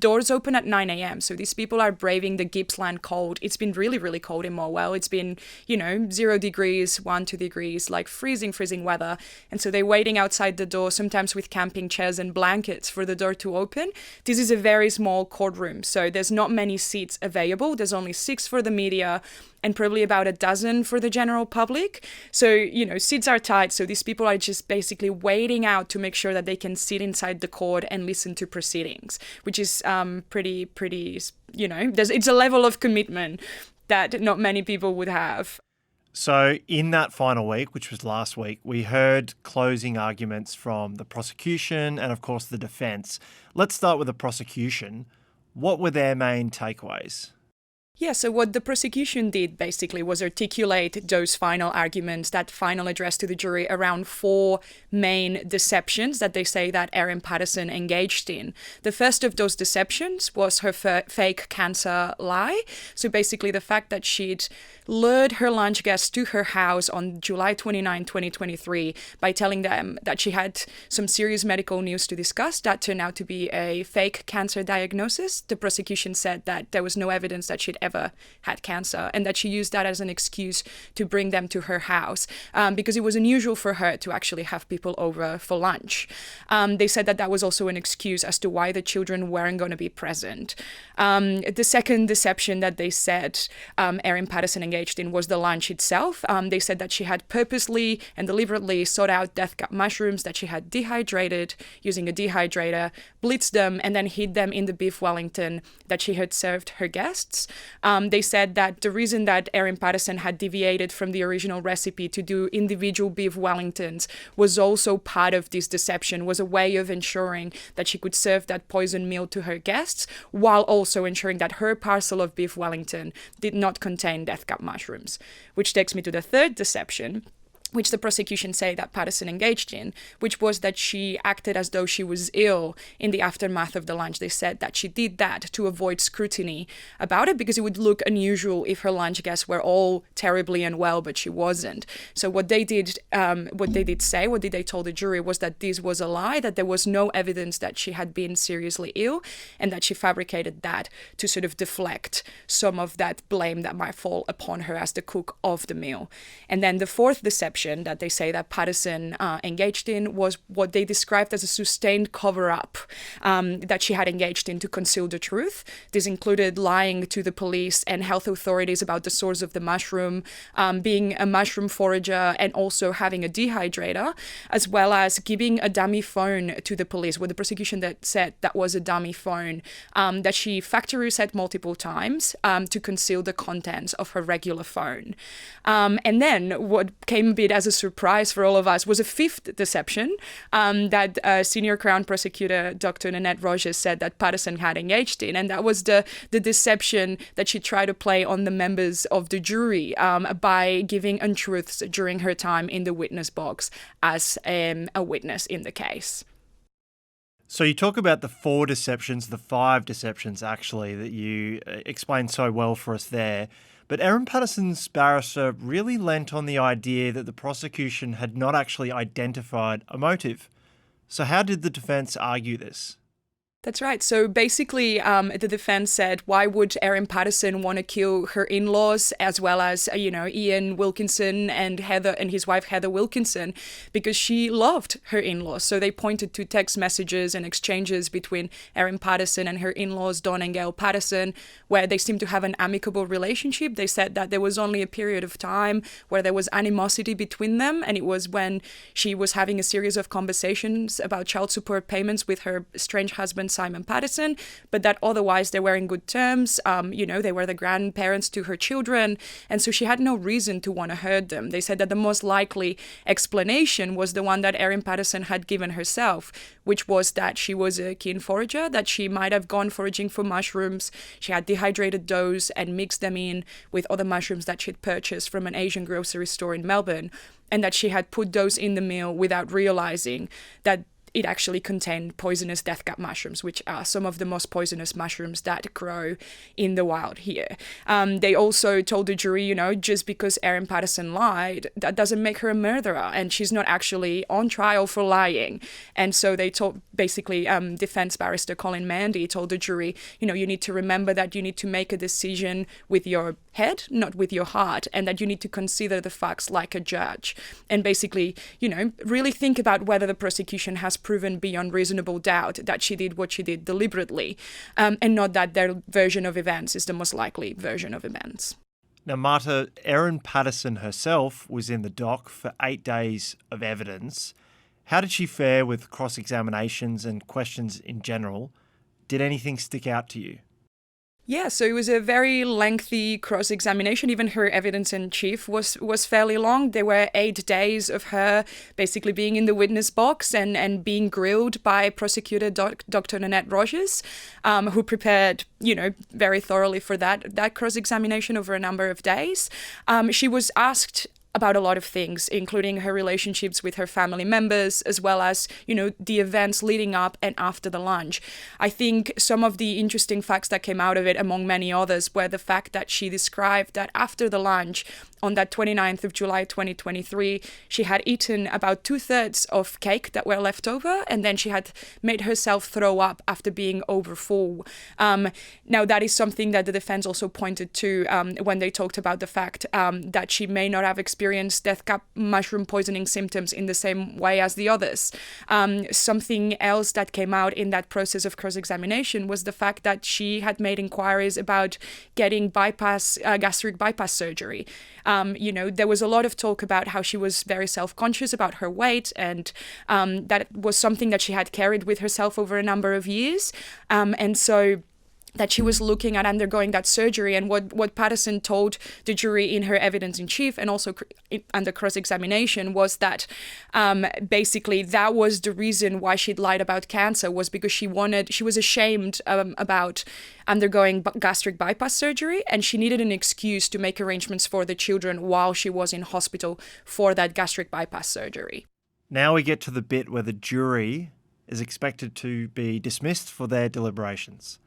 Doors open at 9 a.m. So these people are braving the Gippsland cold. It's been really, really cold in Morwell. It's been, 0 degrees, 1, 2 degrees, like freezing weather. And so they're waiting outside the door, sometimes with camping chairs and blankets for the door to open. This is a very small courtroom, so there's not many seats available. There's only 6 for the media and probably about a dozen for the general public. So, seats are tight. So these people are just basically waiting out to make sure that they can sit inside the court and listen to proceedings, which is pretty, it's a level of commitment that not many people would have. So in that final week, which was last week, we heard closing arguments from the prosecution and, of course, the defence. Let's start with the prosecution. What were their main takeaways? Yeah, so what the prosecution did basically was articulate those final arguments, that final address to the jury around 4 main deceptions that they say that Erin Patterson engaged in. The first of those deceptions was her fake cancer lie. So basically the fact that she'd lured her lunch guests to her house on July 29, 2023 by telling them that she had some serious medical news to discuss. That turned out to be a fake cancer diagnosis. The prosecution said that there was no evidence that she'd ever had cancer and that she used that as an excuse to bring them to her house because it was unusual for her to actually have people over for lunch. They said that that was also an excuse as to why the children weren't going to be present. The second deception that they said Erin Patterson engaged in was the lunch itself. They said that she had purposely and deliberately sought out death cap mushrooms that she had dehydrated using a dehydrator, blitzed them, and then hid them in the beef Wellington that she had served her guests. They said that the reason that Erin Patterson had deviated from the original recipe to do individual beef Wellingtons was also part of this deception, was a way of ensuring that she could serve that poison meal to her guests while also ensuring that her parcel of beef Wellington did not contain death cap mushrooms. Which takes me to the third deception, which the prosecution say that Patterson engaged in, which was that she acted as though she was ill in the aftermath of the lunch. They said that she did that to avoid scrutiny about it because it would look unusual if her lunch guests were all terribly unwell, but she wasn't. So what they told the jury was that this was a lie, that there was no evidence that she had been seriously ill, and that she fabricated that to sort of deflect some of that blame that might fall upon her as the cook of the meal. And then the fourth deception that they say that Patterson engaged in was what they described as a sustained cover-up that she had engaged in to conceal the truth. This included lying to the police and health authorities about the source of the mushroom, being a mushroom forager, and also having a dehydrator, as well as giving a dummy phone to the police, what the prosecution that said that was a dummy phone that she factory reset multiple times to conceal the contents of her regular phone. And then what came a bit as a surprise for all of us was a fifth deception that senior Crown prosecutor Dr. Nanette Rogers said that Patterson had engaged in, and that was the deception that she tried to play on the members of the jury by giving untruths during her time in the witness box as a witness in the case. So you talk about the 4 deceptions, the 5 deceptions actually, that you explained so well for us there. But Erin Patterson's barrister really leant on the idea that the prosecution had not actually identified a motive. So how did the defence argue this? That's right. So basically, the defense said, why would Erin Patterson want to kill her in-laws as well as, Ian Wilkinson and Heather and his wife, Heather Wilkinson, because she loved her in-laws. So they pointed to text messages and exchanges between Erin Patterson and her in-laws, Don and Gail Patterson, where they seemed to have an amicable relationship. They said that there was only a period of time where there was animosity between them, and it was when she was having a series of conversations about child support payments with her estranged husband, Simon Patterson, but that otherwise they were in good terms. They were the grandparents to her children, and so she had no reason to want to hurt them. They said that the most likely explanation was the one that Erin Patterson had given herself, which was that she was a keen forager, that she might have gone foraging for mushrooms. She had dehydrated those and mixed them in with other mushrooms that she'd purchased from an Asian grocery store in Melbourne, and that she had put those in the meal without realizing that it actually contained poisonous death cap mushrooms, which are some of the most poisonous mushrooms that grow in the wild here. They also told the jury, just because Erin Patterson lied, that doesn't make her a murderer, and she's not actually on trial for lying. And so they told, basically, defense barrister Colin Mandy told the jury, you need to remember that you need to make a decision with your head, not with your heart, and that you need to consider the facts like a judge. And basically, really think about whether the prosecution has proven beyond reasonable doubt that she did what she did deliberately, and not that their version of events is the most likely version of events. Now, Marta, Erin Patterson herself was in the dock for 8 days of evidence. How did she fare with cross-examinations and questions in general? Did anything stick out to you? Yeah, so it was a very lengthy cross-examination. Even her evidence in chief was fairly long. There were 8 days of her basically being in the witness box and being grilled by prosecutor Dr. Nanette Rogers, who prepared, very thoroughly for that cross-examination over a number of days. She was asked about a lot of things, including her relationships with her family members, as well as, the events leading up and after the lunch. I think some of the interesting facts that came out of it, among many others, were the fact that she described that after the lunch, on that 29th of July 2023, she had eaten about 2/3 of cake that were left over, and then she had made herself throw up after being over full. Now, that is something that the defense also pointed to when they talked about the fact that she may not have experienced death cap mushroom poisoning symptoms in the same way as the others. Something else that came out in that process of cross-examination was the fact that she had made inquiries about getting gastric bypass surgery. There was a lot of talk about how she was very self-conscious about her weight, and that was something that she had carried with herself over a number of years. And so that she was looking at undergoing that surgery. And what Patterson told the jury in her evidence in chief and also under cross-examination was that basically that was the reason why she'd lied about cancer, was because she was ashamed about undergoing gastric bypass surgery, and she needed an excuse to make arrangements for the children while she was in hospital for that gastric bypass surgery. Now we get to the bit where the jury is expected to be dismissed for their deliberations.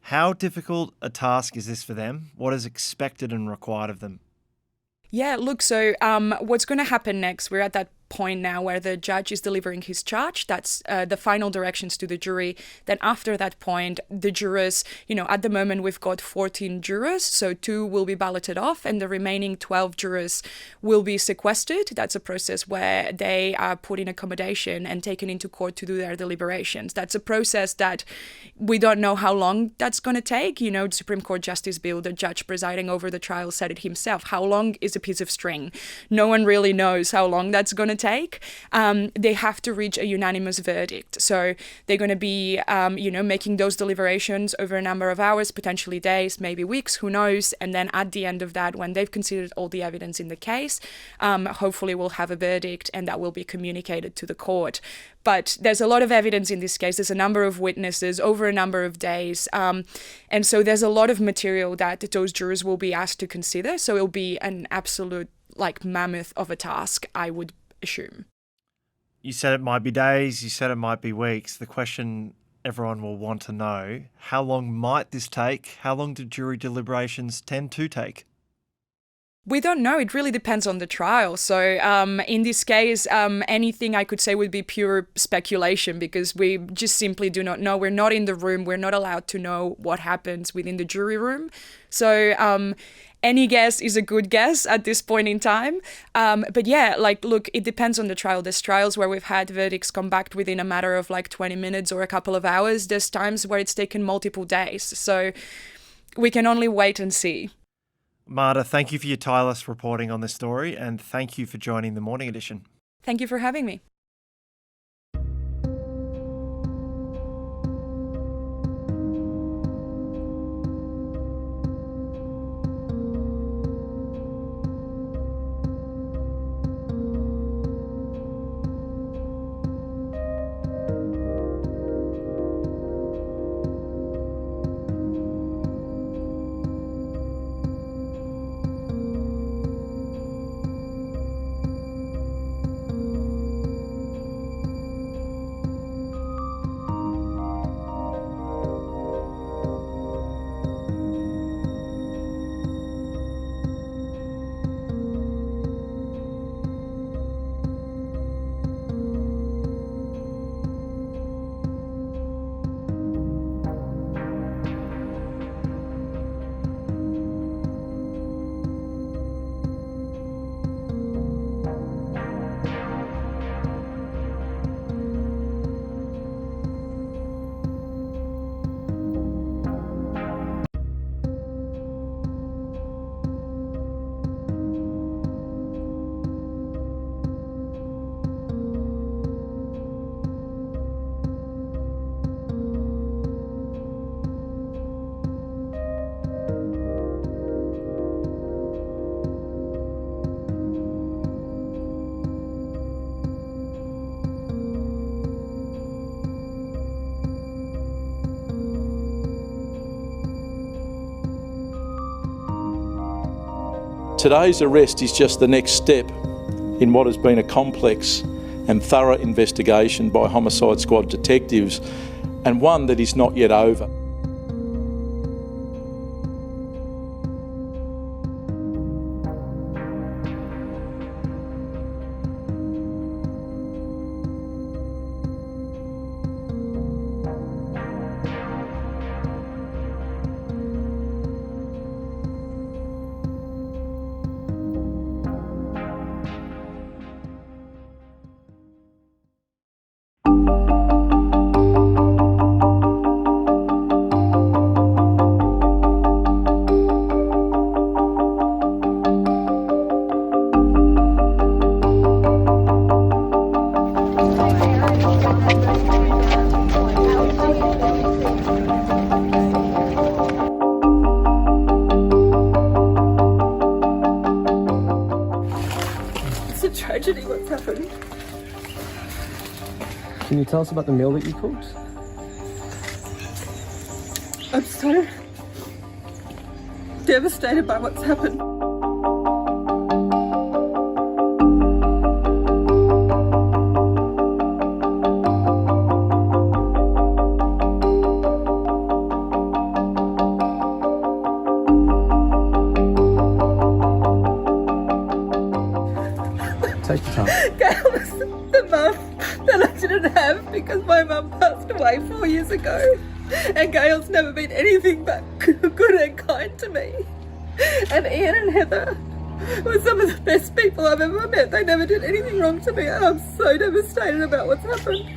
How difficult a task is this for them? What is expected and required of them? Yeah, look, so what's going to happen next? We're at that point now where the judge is delivering his charge. That's the final directions to the jury. Then after that point, the jurors, at the moment we've got 14 jurors, so 2 will be balloted off and the remaining 12 jurors will be sequestered. That's a process where they are put in accommodation and taken into court to do their deliberations. That's a process that we don't know how long that's going to take. The Supreme Court Justice Bill, the judge presiding over the trial, said it himself. How long is a piece of string? No one really knows how long that's going to take. They have to reach a unanimous verdict. So they're going to be, making those deliberations over a number of hours, potentially days, maybe weeks, who knows. And then at the end of that, when they've considered all the evidence in the case, hopefully we'll have a verdict and that will be communicated to the court. But there's a lot of evidence in this case. There's a number of witnesses over a number of days. And so there's a lot of material that those jurors will be asked to consider. So it'll be an absolute mammoth of a task, I would assume. You said it might be days, you said it might be weeks. The question everyone will want to know, how long might this take? How long do jury deliberations tend to take? We don't know. It really depends on the trial. So in this case, anything I could say would be pure speculation because we just simply do not know. We're not in the room. We're not allowed to know what happens within the jury room. So any guess is a good guess at this point in time. But yeah, look, it depends on the trial. There's trials where we've had verdicts come back within a matter of 20 minutes or a couple of hours. There's times where it's taken multiple days. So we can only wait and see. Marta, thank you for your tireless reporting on this story, and thank you for joining the Morning Edition. Thank you for having me. Today's arrest is just the next step in what has been a complex and thorough investigation by Homicide Squad detectives, and one that is not yet over. It's a tragedy what's happened. Can you tell us about the meal that you cooked? I'm so devastated by what's happened. Take your time. Gail was the mum that I didn't have because my mum passed away 4 years ago. And Gail's never been anything but good and kind to me. And Ian and Heather were some of the best people I've ever met. They never did anything wrong to me, and I'm so devastated about what's happened.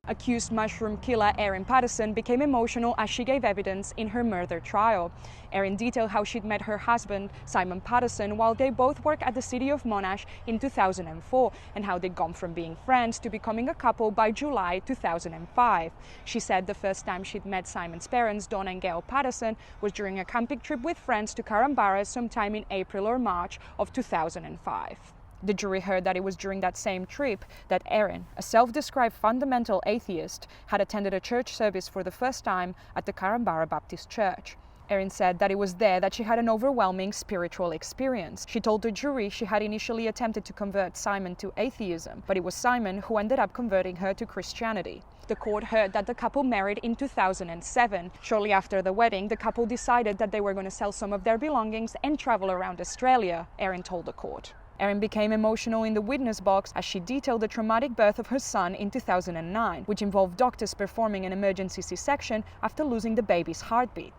Accused mushroom killer Erin Patterson became emotional as she gave evidence in her murder trial. Erin detailed how she'd met her husband, Simon Patterson, while they both worked at the city of Monash in 2004, and how they'd gone from being friends to becoming a couple by July 2005. She said the first time she'd met Simon's parents, Don and Gail Patterson, was during a camping trip with friends to Carambaras sometime in April or March of 2005. The jury heard that it was during that same trip that Erin, a self-described fundamental atheist, had attended a church service for the first time at the Karambara Baptist Church. Erin said that it was there that she had an overwhelming spiritual experience. She told the jury she had initially attempted to convert Simon to atheism, but it was Simon who ended up converting her to Christianity. The court heard that the couple married in 2007. Shortly after the wedding, the couple decided that they were going to sell some of their belongings and travel around Australia, Erin told the court. Erin became emotional in the witness box as she detailed the traumatic birth of her son in 2009, which involved doctors performing an emergency C-section after losing the baby's heartbeat.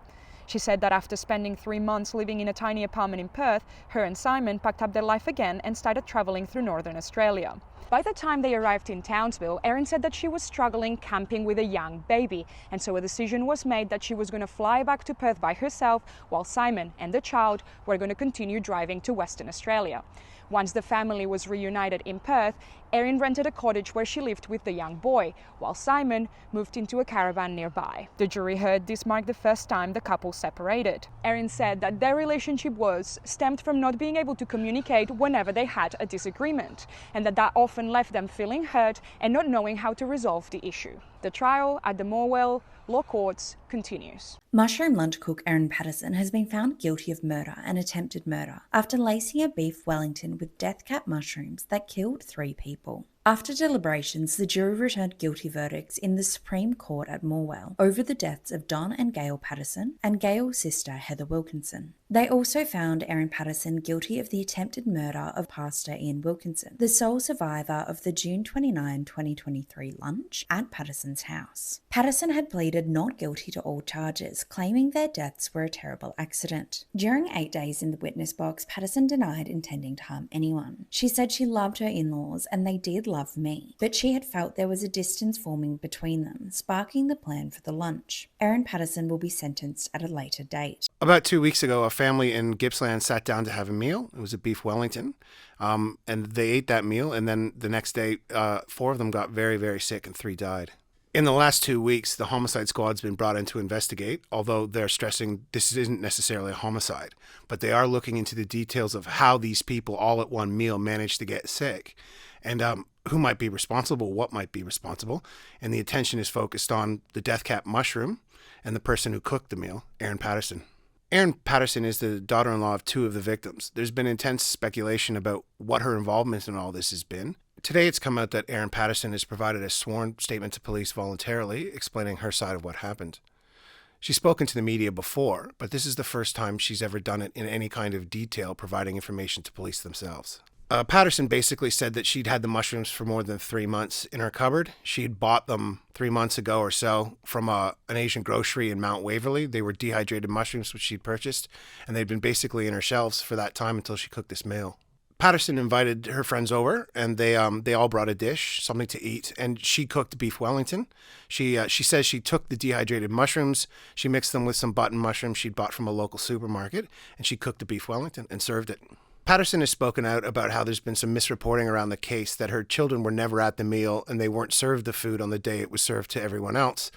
She said that after spending 3 months living in a tiny apartment in Perth, her and Simon packed up their life again and started travelling through northern Australia. By the time they arrived in Townsville, Erin said that she was struggling camping with a young baby, and so a decision was made that she was going to fly back to Perth by herself while Simon and the child were going to continue driving to Western Australia. Once the family was reunited in Perth, Erin rented a cottage where she lived with the young boy, while Simon moved into a caravan nearby. The jury heard this marked the first time the couple separated. Erin said that their relationship stemmed from not being able to communicate whenever they had a disagreement, and that often left them feeling hurt and not knowing how to resolve the issue. The trial at the Morwell Law Courts continues. Mushroom lunch cook Erin Patterson has been found guilty of murder and attempted murder after lacing a beef Wellington with death cap mushrooms that killed 3 people. After deliberations, the jury returned guilty verdicts in the Supreme Court at Morwell over the deaths of Don and Gail Patterson and Gail's sister Heather Wilkinson. They also found Erin Patterson guilty of the attempted murder of Pastor Ian Wilkinson, the sole survivor of the June 29, 2023 lunch at Patterson's house. Patterson had pleaded not guilty to all charges, claiming their deaths were a terrible accident. During 8 days in the witness box, Patterson denied intending to harm anyone. She said she loved her in-laws and they did love me, but she had felt there was a distance forming between them, sparking the plan for the lunch. Erin Patterson will be sentenced at a later date. About 2 weeks ago, a family in Gippsland sat down to have a meal. It was a beef Wellington, and they ate that meal, and then the next day, 4 of them got very, very sick and 3 died. In the last 2 weeks, the homicide squad's been brought in to investigate, although they're stressing this isn't necessarily a homicide, but they are looking into the details of how these people all at one meal managed to get sick, and who might be responsible, what might be responsible, and the attention is focused on the death cap mushroom and the person who cooked the meal, Erin Patterson. Erin Patterson is the daughter-in-law of 2 of the victims. There's been intense speculation about what her involvement in all this has been. Today it's come out that Erin Patterson has provided a sworn statement to police voluntarily, explaining her side of what happened. She's spoken to the media before, but this is the first time she's ever done it in any kind of detail, providing information to police themselves. Patterson basically said that she'd had the mushrooms for more than 3 months in her cupboard. She had bought them 3 months ago or so from an Asian grocery in Mount Waverley. They were dehydrated mushrooms which she'd purchased, and they'd been basically in her shelves for that time until she cooked this meal. Patterson invited her friends over, and they all brought a dish, something to eat, and she cooked beef Wellington. She says she took the dehydrated mushrooms, she mixed them with some button mushrooms she'd bought from a local supermarket, and she cooked the beef Wellington and served it. Patterson has spoken out about how there's been some misreporting around the case, that her children were never at the meal and they weren't served the food on the day it was served to everyone else.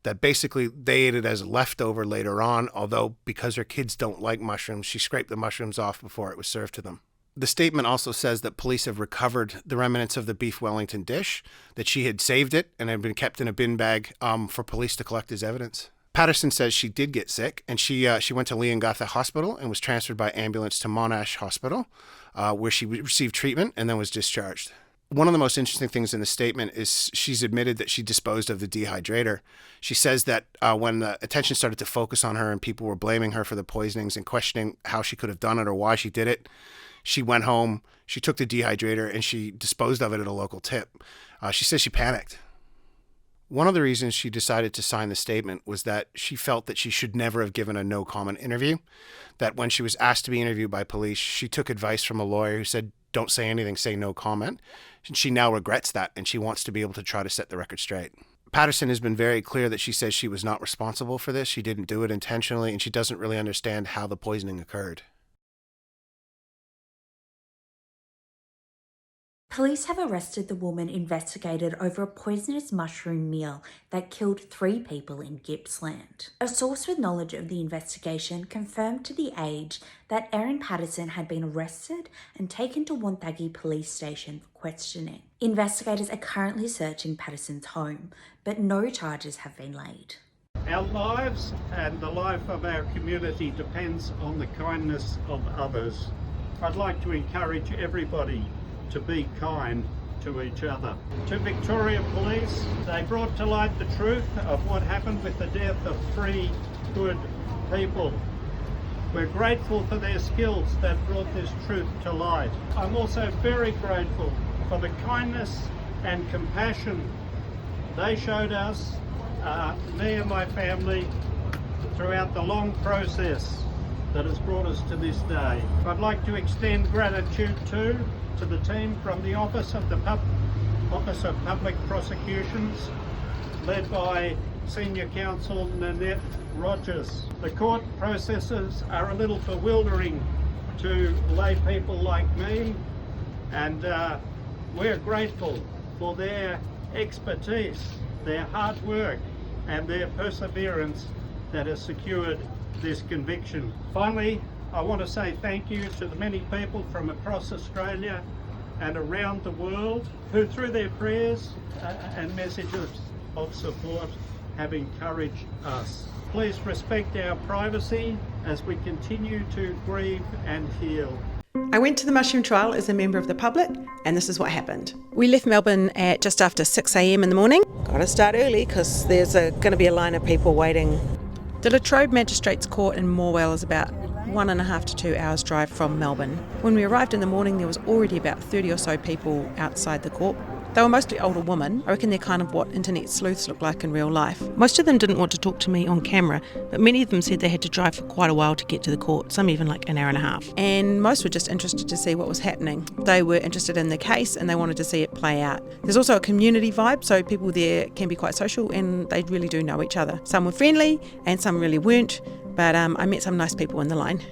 That basically they ate it as a leftover later on, although because her kids don't like mushrooms, she scraped the mushrooms off before it was served to them. The statement also says that police have recovered the remnants of the beef Wellington dish, that she had saved it and had been kept in a bin bag for police to collect as evidence. Patterson says she did get sick, and she went to Leongatha Hospital and was transferred by ambulance to Monash Hospital, where she received treatment and then was discharged. One of the most interesting things in the statement is she's admitted that she disposed of the dehydrator. She says that when the attention started to focus on her and people were blaming her for the poisonings and questioning how she could have done it or why she did it, she went home, she took the dehydrator, and she disposed of it at a local tip. She says she panicked. One of the reasons she decided to sign the statement was that she felt that she should never have given a no-comment interview, that when she was asked to be interviewed by police, she took advice from a lawyer who said, don't say anything, say no comment. And she now regrets that, and she wants to be able to try to set the record straight. Patterson has been very clear that she says she was not responsible for this, she didn't do it intentionally, and she doesn't really understand how the poisoning occurred. Police have arrested the woman investigated over a poisonous mushroom meal that killed 3 people in Gippsland. A source with knowledge of the investigation confirmed to The Age that Erin Patterson had been arrested and taken to Wonthaggi Police Station for questioning. Investigators are currently searching Patterson's home, but no charges have been laid. Our lives and the life of our community depends on the kindness of others. I'd like to encourage everybody to be kind to each other. To Victoria Police, they brought to light the truth of what happened with the death of 3 good people. We're grateful for their skills that brought this truth to light. I'm also very grateful for the kindness and compassion they showed us, me and my family, throughout the long process that has brought us to this day. I'd like to extend gratitude to the team from the Office of Public Prosecutions, led by Senior Counsel Nanette Rogers. The court processes are a little bewildering to lay people like me, and we're grateful for their expertise, their hard work, and their perseverance that has secured this conviction. Finally, I want to say thank you to the many people from across Australia and around the world who, through their prayers and messages of support, have encouraged us. Please respect our privacy as we continue to grieve and heal. I went to the mushroom trial as a member of the public, and this is what happened. We left Melbourne at just after 6 a.m. in the morning. Got to start early because there's going to be a line of people waiting. The Latrobe Magistrates Court in Morwell is about 1.5 to 2 hours drive from Melbourne. When we arrived in the morning, there was already about 30 or so people outside the court. They were mostly older women. I reckon they're kind of what internet sleuths look like in real life. Most of them didn't want to talk to me on camera, but many of them said they had to drive for quite a while to get to the court, some even like an hour and a half. And most were just interested to see what was happening. They were interested in the case and they wanted to see it play out. There's also a community vibe, so people there can be quite social and they really do know each other. Some were friendly and some really weren't, but I met some nice people in the line.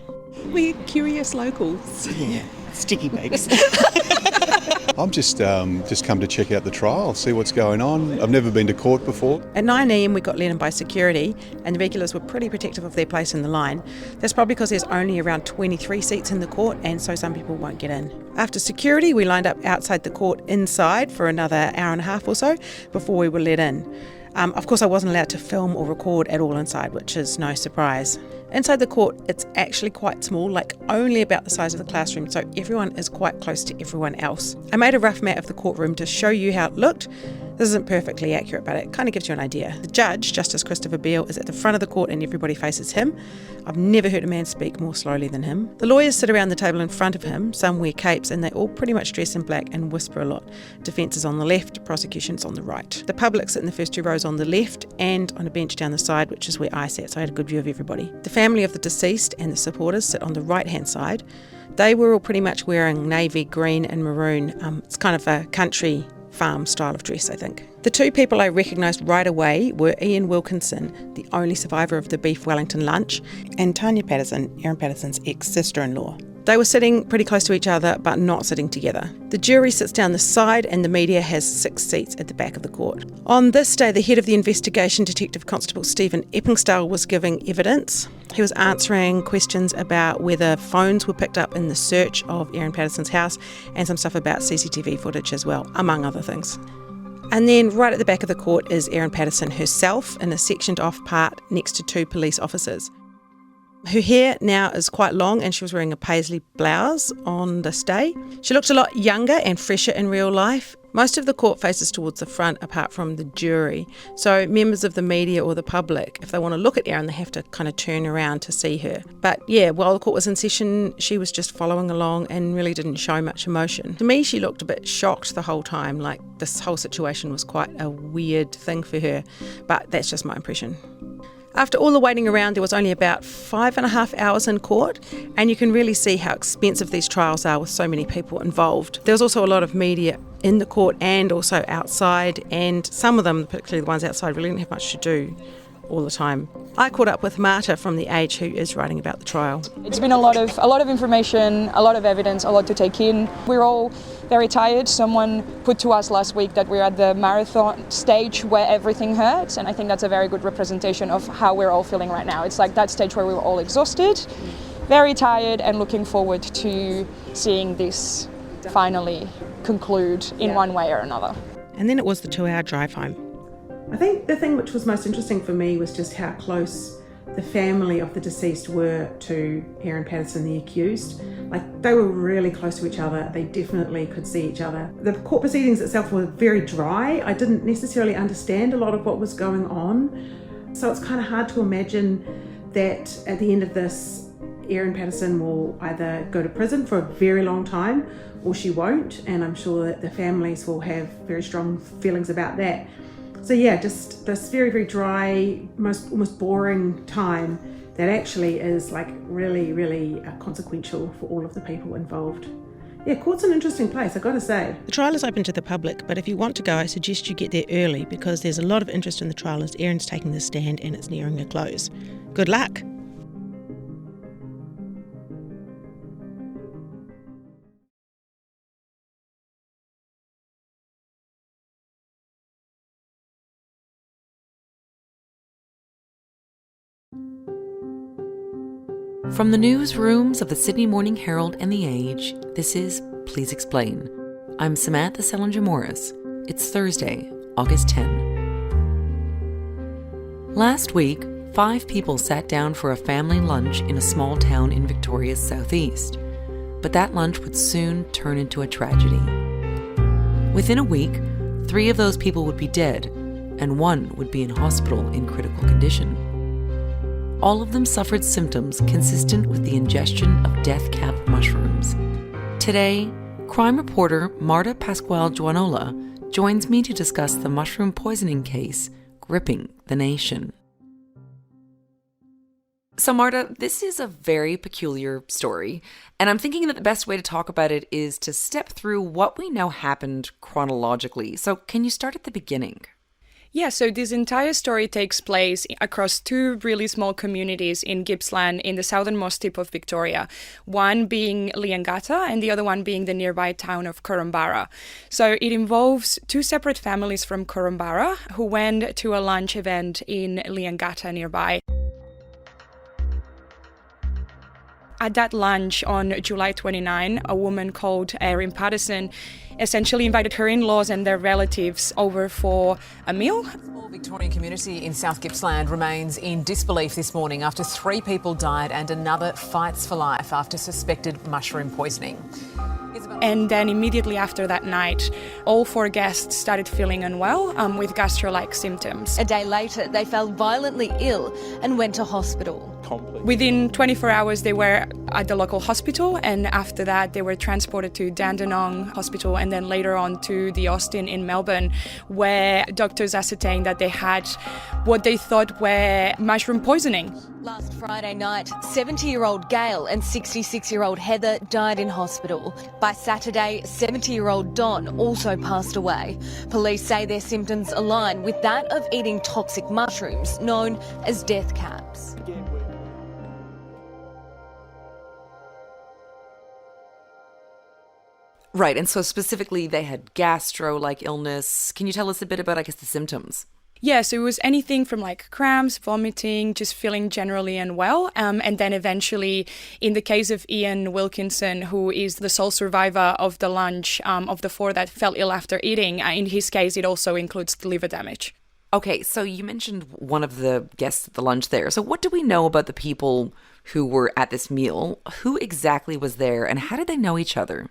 We're curious locals. Yeah, sticky babes. I'm just come to check out the trial, see what's going on. I've never been to court before. At 9 a.m. we got let in by security and the regulars were pretty protective of their place in the line. That's probably because there's only around 23 seats in the court and so some people won't get in. After security we lined up outside the court inside for another hour and a half or so before we were let in. Of course I wasn't allowed to film or record at all inside, which is no surprise. Inside the court, it's actually quite small, like only about the size of the classroom, so everyone is quite close to everyone else. I made a rough map of the courtroom to show you how it looked. This isn't perfectly accurate, but it kind of gives you an idea. The judge, Justice Christopher Beale, is at the front of the court and everybody faces him. I've never heard a man speak more slowly than him. The lawyers sit around the table in front of him, some wear capes, and they all pretty much dress in black and whisper a lot. Defence is on the left, prosecution's on the right. The public sit in the first 2 rows on the left and on a bench down the side, which is where I sat, so I had a good view of everybody. The family of the deceased and the supporters sit on the right-hand side. They were all pretty much wearing navy, green and maroon. It's kind of a country farm style of dress, I think. The 2 people I recognised right away were Ian Wilkinson, the only survivor of the beef Wellington lunch, and Tanya Patterson, Erin Patterson's ex-sister-in-law. They were sitting pretty close to each other, but not sitting together. The jury sits down the side and the media has 6 seats at the back of the court. On this day, the head of the investigation, Detective Constable Stephen Eppingstall, was giving evidence. He was answering questions about whether phones were picked up in the search of Erin Patterson's house and some stuff about CCTV footage as well, among other things. And then right at the back of the court is Erin Patterson herself in a sectioned off part next to 2 police officers. Her hair now is quite long and she was wearing a paisley blouse on this day. She looked a lot younger and fresher in real life. Most of the court faces towards the front apart from the jury. So members of the media or the public, if they want to look at Erin, they have to kind of turn around to see her. But yeah, while the court was in session, she was just following along and really didn't show much emotion. To me, she looked a bit shocked the whole time, like this whole situation was quite a weird thing for her. But that's just my impression. After all the waiting around, there was only about 5.5 hours in court, and you can really see how expensive these trials are with so many people involved. There was also a lot of media in the court and also outside, and some of them, particularly the ones outside, really didn't have much to do all the time. I caught up with Marta from The Age, who is writing about the trial. It's been a lot of information, a lot of evidence, a lot to take in. We're all very tired. Someone put to us last week that we're at the marathon stage where everything hurts, and I think that's a very good representation of how we're all feeling right now. It's like that stage where we were all exhausted, very tired, and looking forward to seeing this finally conclude in one way or another. And then it was the 2-hour drive home. I think the thing which was most interesting for me was just how close the family of the deceased were to Erin Patterson, the accused. Like, they were really close to each other. They definitely could see each other. The court proceedings itself were very dry. I didn't necessarily understand a lot of what was going on. So it's kind of hard to imagine that at the end of this, Erin Patterson will either go to prison for a very long time or she won't. And I'm sure that the families will have very strong feelings about that. So yeah, just this very, very dry, almost boring time that actually is like really, really consequential for all of the people involved. Yeah, court's an interesting place, I've got to say. The trial is open to the public, but if you want to go, I suggest you get there early because there's a lot of interest in the trial as Erin's taking the stand and it's nearing a close. Good luck. From the newsrooms of the Sydney Morning Herald and The Age, this is Please Explain. I'm Samantha Selinger-Morris. It's Thursday, August 10. Last week, 5 people sat down for a family lunch in a small town in Victoria's southeast. But that lunch would soon turn into a tragedy. Within a week, 3 of those people would be dead, and 1 would be in hospital in critical condition. All of them suffered symptoms consistent with the ingestion of death cap mushrooms. Today, crime reporter Marta Pascual-Juanola joins me to discuss the mushroom poisoning case gripping the nation. So Marta, this is a very peculiar story, and I'm thinking that the best way to talk about it is to step through what we know happened chronologically. So can you start at the beginning? Yeah, so this entire story takes place across 2 really small communities in Gippsland in the southernmost tip of Victoria, one being Leongatha and the other one being the nearby town of Korumburra. So it involves 2 separate families from Korumburra who went to a lunch event in Leongatha nearby. At that lunch on July 29, a woman called Erin Patterson essentially invited her in-laws and their relatives over for a meal. The small Victorian community in South Gippsland remains in disbelief this morning after 3 people died and another fights for life after suspected mushroom poisoning. And then immediately after that night, all 4 guests started feeling unwell with gastro-like symptoms. A day later, they fell violently ill and went to hospital. Within 24 hours, they were at the local hospital, and after that, they were transported to Dandenong Hospital and then later on to the Austin in Melbourne, where doctors ascertained that they had what they thought were mushroom poisoning. Last Friday night, 70-year-old Gail and 66-year-old Heather died in hospital. By Saturday, 70-year-old Don also passed away. Police say their symptoms align with that of eating toxic mushrooms known as death caps. Right, and so specifically they had gastro-like illness. Can you tell us a bit about, I guess, the symptoms? Yeah, so it was anything from like cramps, vomiting, just feeling generally unwell. And then eventually, in the case of Ian Wilkinson, who is the sole survivor of the lunch of the 4 that fell ill after eating, in his case, it also includes the liver damage. Okay, so you mentioned one of the guests at the lunch there. So what do we know about the people who were at this meal? Who exactly was there and how did they know each other?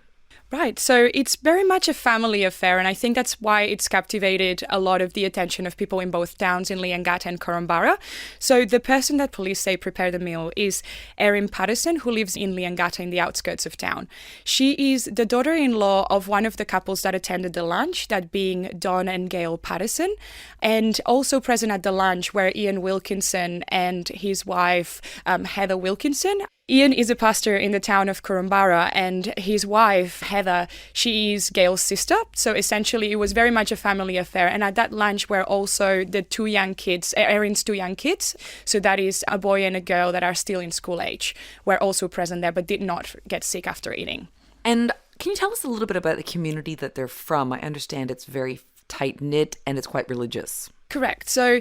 Right, so it's very much a family affair, and I think that's why it's captivated a lot of the attention of people in both towns, in Leongatha and Korumburra. So the person that police say prepared the meal is Erin Patterson, who lives in Leongatha in the outskirts of town. She is the daughter-in-law of one of the couples that attended the lunch, that being Don and Gail Patterson, and also present at the lunch were Ian Wilkinson and his wife, Heather Wilkinson. Ian is a pastor in the town of Korumburra, and his wife, Heather, she is Gail's sister. So essentially it was very much a family affair. And at that lunch were also the 2 young kids, Erin's 2 young kids. So that is a boy and a girl that are still in school age, were also present there but did not get sick after eating. And Can you tell us a little bit about the community that they're from? I understand it's very tight-knit and it's quite religious. Correct. So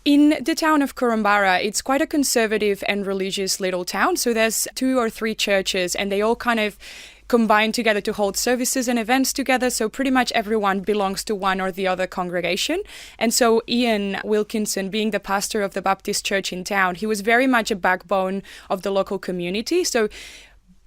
in the town of Korumburra, it's quite a conservative and religious little town. So there's 2 or 3 churches and they all kind of combine together to hold services and events together. So pretty much everyone belongs to one or the other congregation. And so Ian Wilkinson, being the pastor of the Baptist church in town, he was very much a backbone of the local community. So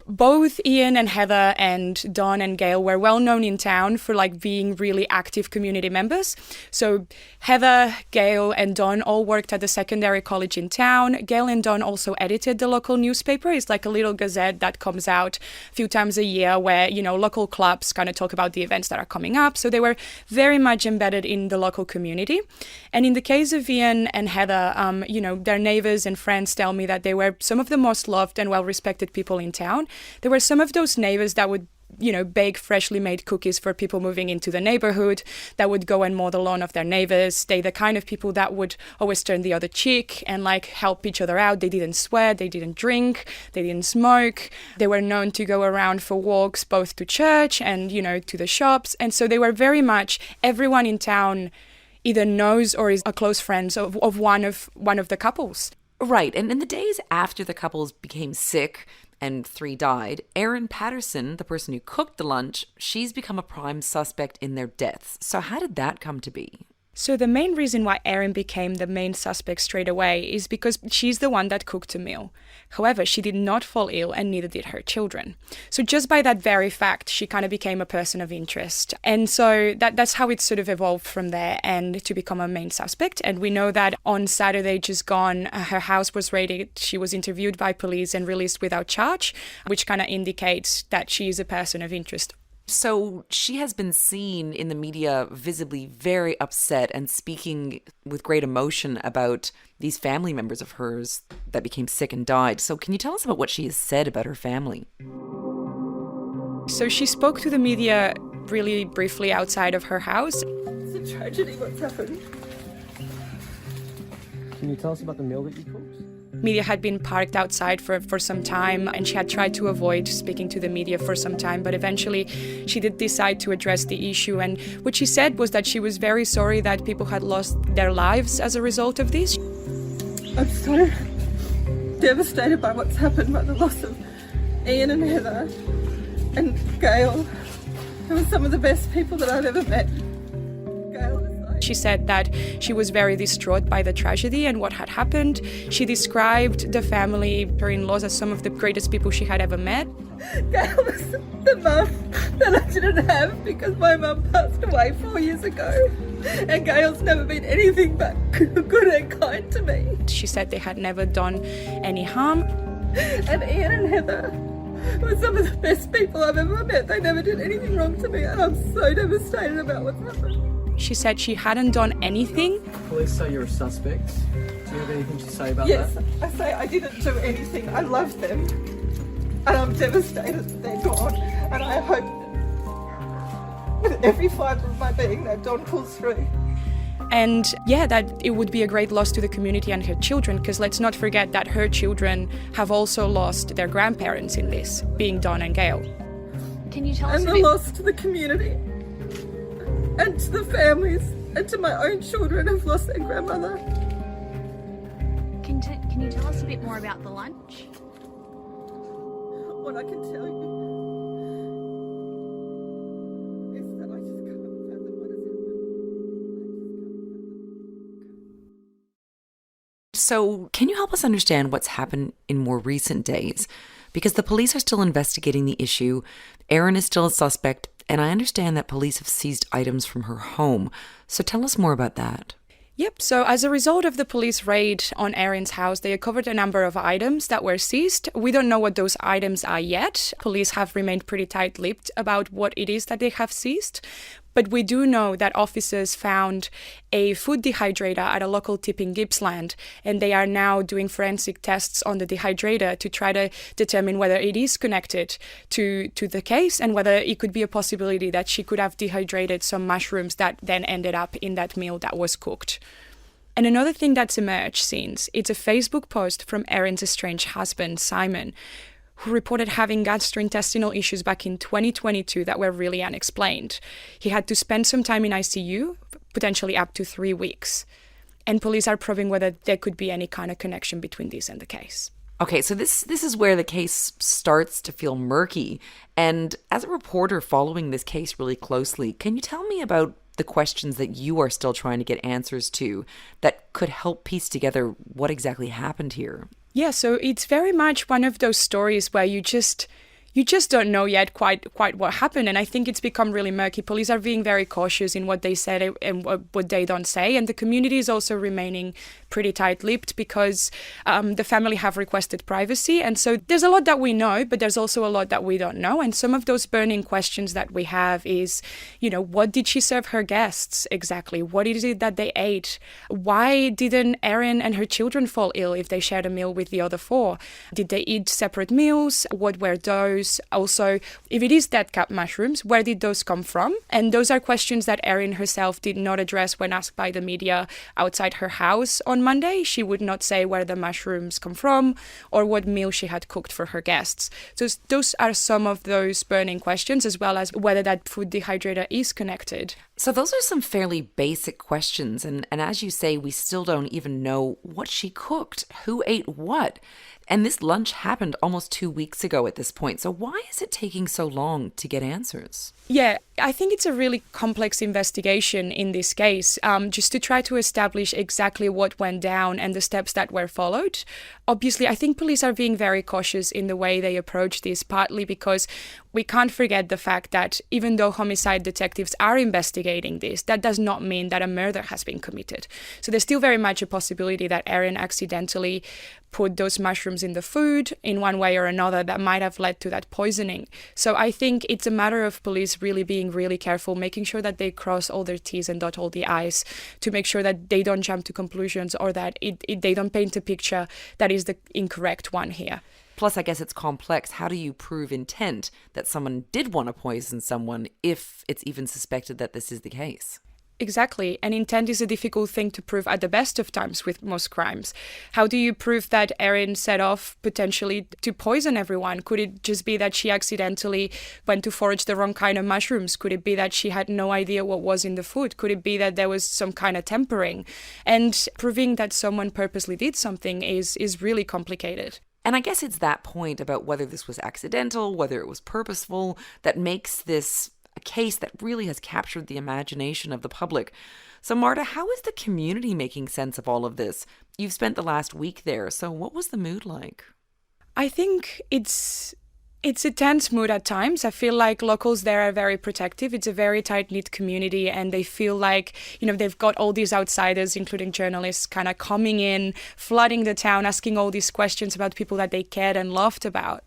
both Ian and Heather and Don and Gail were well known in town for being really active community members. So Heather, Gail and Don all worked at the secondary college in town. Gail and Don also edited the local newspaper. It's like a little gazette that comes out a few times a year where, local clubs kind of talk about the events that are coming up. So they were very much embedded in the local community. And in the case of Ian and Heather, their neighbors and friends tell me that they were some of the most loved and well-respected people in town. There were some of those neighbors that would, bake freshly made cookies for people moving into the neighborhood, that would go and mow the lawn of their neighbors. They the kind of people that would always turn the other cheek and help each other out. They didn't swear, they didn't drink, they didn't smoke. They were known to go around for walks both to church and, to the shops. And so they were very much, everyone in town either knows or is a close friend of one of the couples. Right. And in the days after the couples became sick and 3 died, Erin Patterson, the person who cooked the lunch, she's become a prime suspect in their deaths. So how did that come to be? So the main reason why Erin became the main suspect straight away is because she's the one that cooked the meal. However, she did not fall ill and neither did her children. So just by that very fact, she kind of became a person of interest. And so that's how it sort of evolved from there and to become a main suspect. And we know that on Saturday just gone, her house was raided. She was interviewed by police and released without charge, which kind of indicates that she is a person of interest. So she has been seen in the media visibly very upset and speaking with great emotion about these family members of hers that became sick and died. So can you tell us about what she has said about her family? So she spoke to the media really briefly outside of her house. It's a tragedy what's happened. Can you tell us about the meal that you cooked? Media had been parked outside for some time and she had tried to avoid speaking to the media for some time, but eventually she did decide to address the issue. And what she said was that she was very sorry that people had lost their lives as a result of this. I'm so devastated by what's happened, by the loss of Ian and Heather and Gail, who were some of the best people that I've ever met. She said that she was very distraught by the tragedy and what had happened. She described the family, her in-laws, as some of the greatest people she had ever met. Gail was the mum that I didn't have because my mum passed away 4 years ago. And Gail's never been anything but good and kind to me. She said they had never done any harm. And Ian and Heather were some of the best people I've ever met. They never did anything wrong to me and I'm so devastated about what's happened. She said she hadn't done anything. Police say you're a suspect. Do you have anything to say about that? Yes, I say I didn't do anything. I love them. And I'm devastated that they're gone. And I hope with every fibre of my being that Dawn pulls through. And that it would be a great loss to the community and her children, because let's not forget that her children have also lost their grandparents in this, being Dawn and Gail. Can you tell us and the loss to the community and to the families and to my own children who've lost their grandmother. Can you tell us a bit more about the lunch? What I can tell you is that I just can't fathom what has happened. So can you help us understand what's happened in more recent days? Because the police are still investigating the issue. Erin is still a suspect, and I understand that police have seized items from her home. So tell us more about that. Yep, so as a result of the police raid on Erin's house, they recovered a number of items that were seized. We don't know what those items are yet. Police have remained pretty tight-lipped about what it is that they have seized. But we do know that officers found a food dehydrator at a local tip in Gippsland, and they are now doing forensic tests on the dehydrator to try to determine whether it is connected to the case and whether it could be a possibility that she could have dehydrated some mushrooms that then ended up in that meal that was cooked. And another thing that's emerged since, it's a Facebook post from Erin's estranged husband, Simon, who reported having gastrointestinal issues back in 2022 that were really unexplained. He had to spend some time in ICU, potentially up to 3 weeks. And police are probing whether there could be any kind of connection between this and the case. Okay, so this is where the case starts to feel murky. And as a reporter following this case really closely, can you tell me about the questions that you are still trying to get answers to that could help piece together what exactly happened here? Yeah, so it's very much one of those stories where you just don't know yet quite what happened. And I think it's become really murky. Police are being very cautious in what they said and what they don't say. And the community is also remaining pretty tight-lipped because the family have requested privacy. And so there's a lot that we know, but there's also a lot that we don't know. And some of those burning questions that we have is, what did she serve her guests exactly? What is it that they ate? Why didn't Erin and her children fall ill if they shared a meal with the other 4? Did they eat separate meals? What were those? Also, if it is dead cat mushrooms, where did those come from? And those are questions that Erin herself did not address when asked by the media outside her house on Monday. She would not say where the mushrooms come from or what meal she had cooked for her guests. So those are some of those burning questions, as well as whether that food dehydrator is connected. So those are some fairly basic questions. And as you say, we still don't even know what she cooked, who ate what. And this lunch happened almost 2 weeks ago at this point. So why is it taking so long to get answers? Yeah, I think it's a really complex investigation in this case, just to try to establish exactly what went down and the steps that were followed. Obviously, I think police are being very cautious in the way they approach this, partly because we can't forget the fact that even though homicide detectives are investigating this, that does not mean that a murder has been committed. So there's still very much a possibility that Erin accidentally put those mushrooms in the food in one way or another that might have led to that poisoning. So I think it's a matter of police really being really careful, making sure that they cross all their T's and dot all the I's to make sure that they don't jump to conclusions or that they don't paint a picture that is the incorrect one here. Plus, I guess it's complex. How do you prove intent that someone did want to poison someone if it's even suspected that this is the case? Exactly. And intent is a difficult thing to prove at the best of times with most crimes. How do you prove that Erin set off potentially to poison everyone? Could it just be that she accidentally went to forage the wrong kind of mushrooms? Could it be that she had no idea what was in the food? Could it be that there was some kind of tempering? And proving that someone purposely did something is really complicated. And I guess it's that point about whether this was accidental, whether it was purposeful, that makes this a case that really has captured the imagination of the public. So Marta, how is the community making sense of all of this? You've spent the last week there, so what was the mood like? I think it's a tense mood at times. I feel like locals there are very protective. It's a very tight-knit community, and they feel like, they've got all these outsiders, including journalists, kind of coming in, flooding the town, asking all these questions about people that they cared and loved about.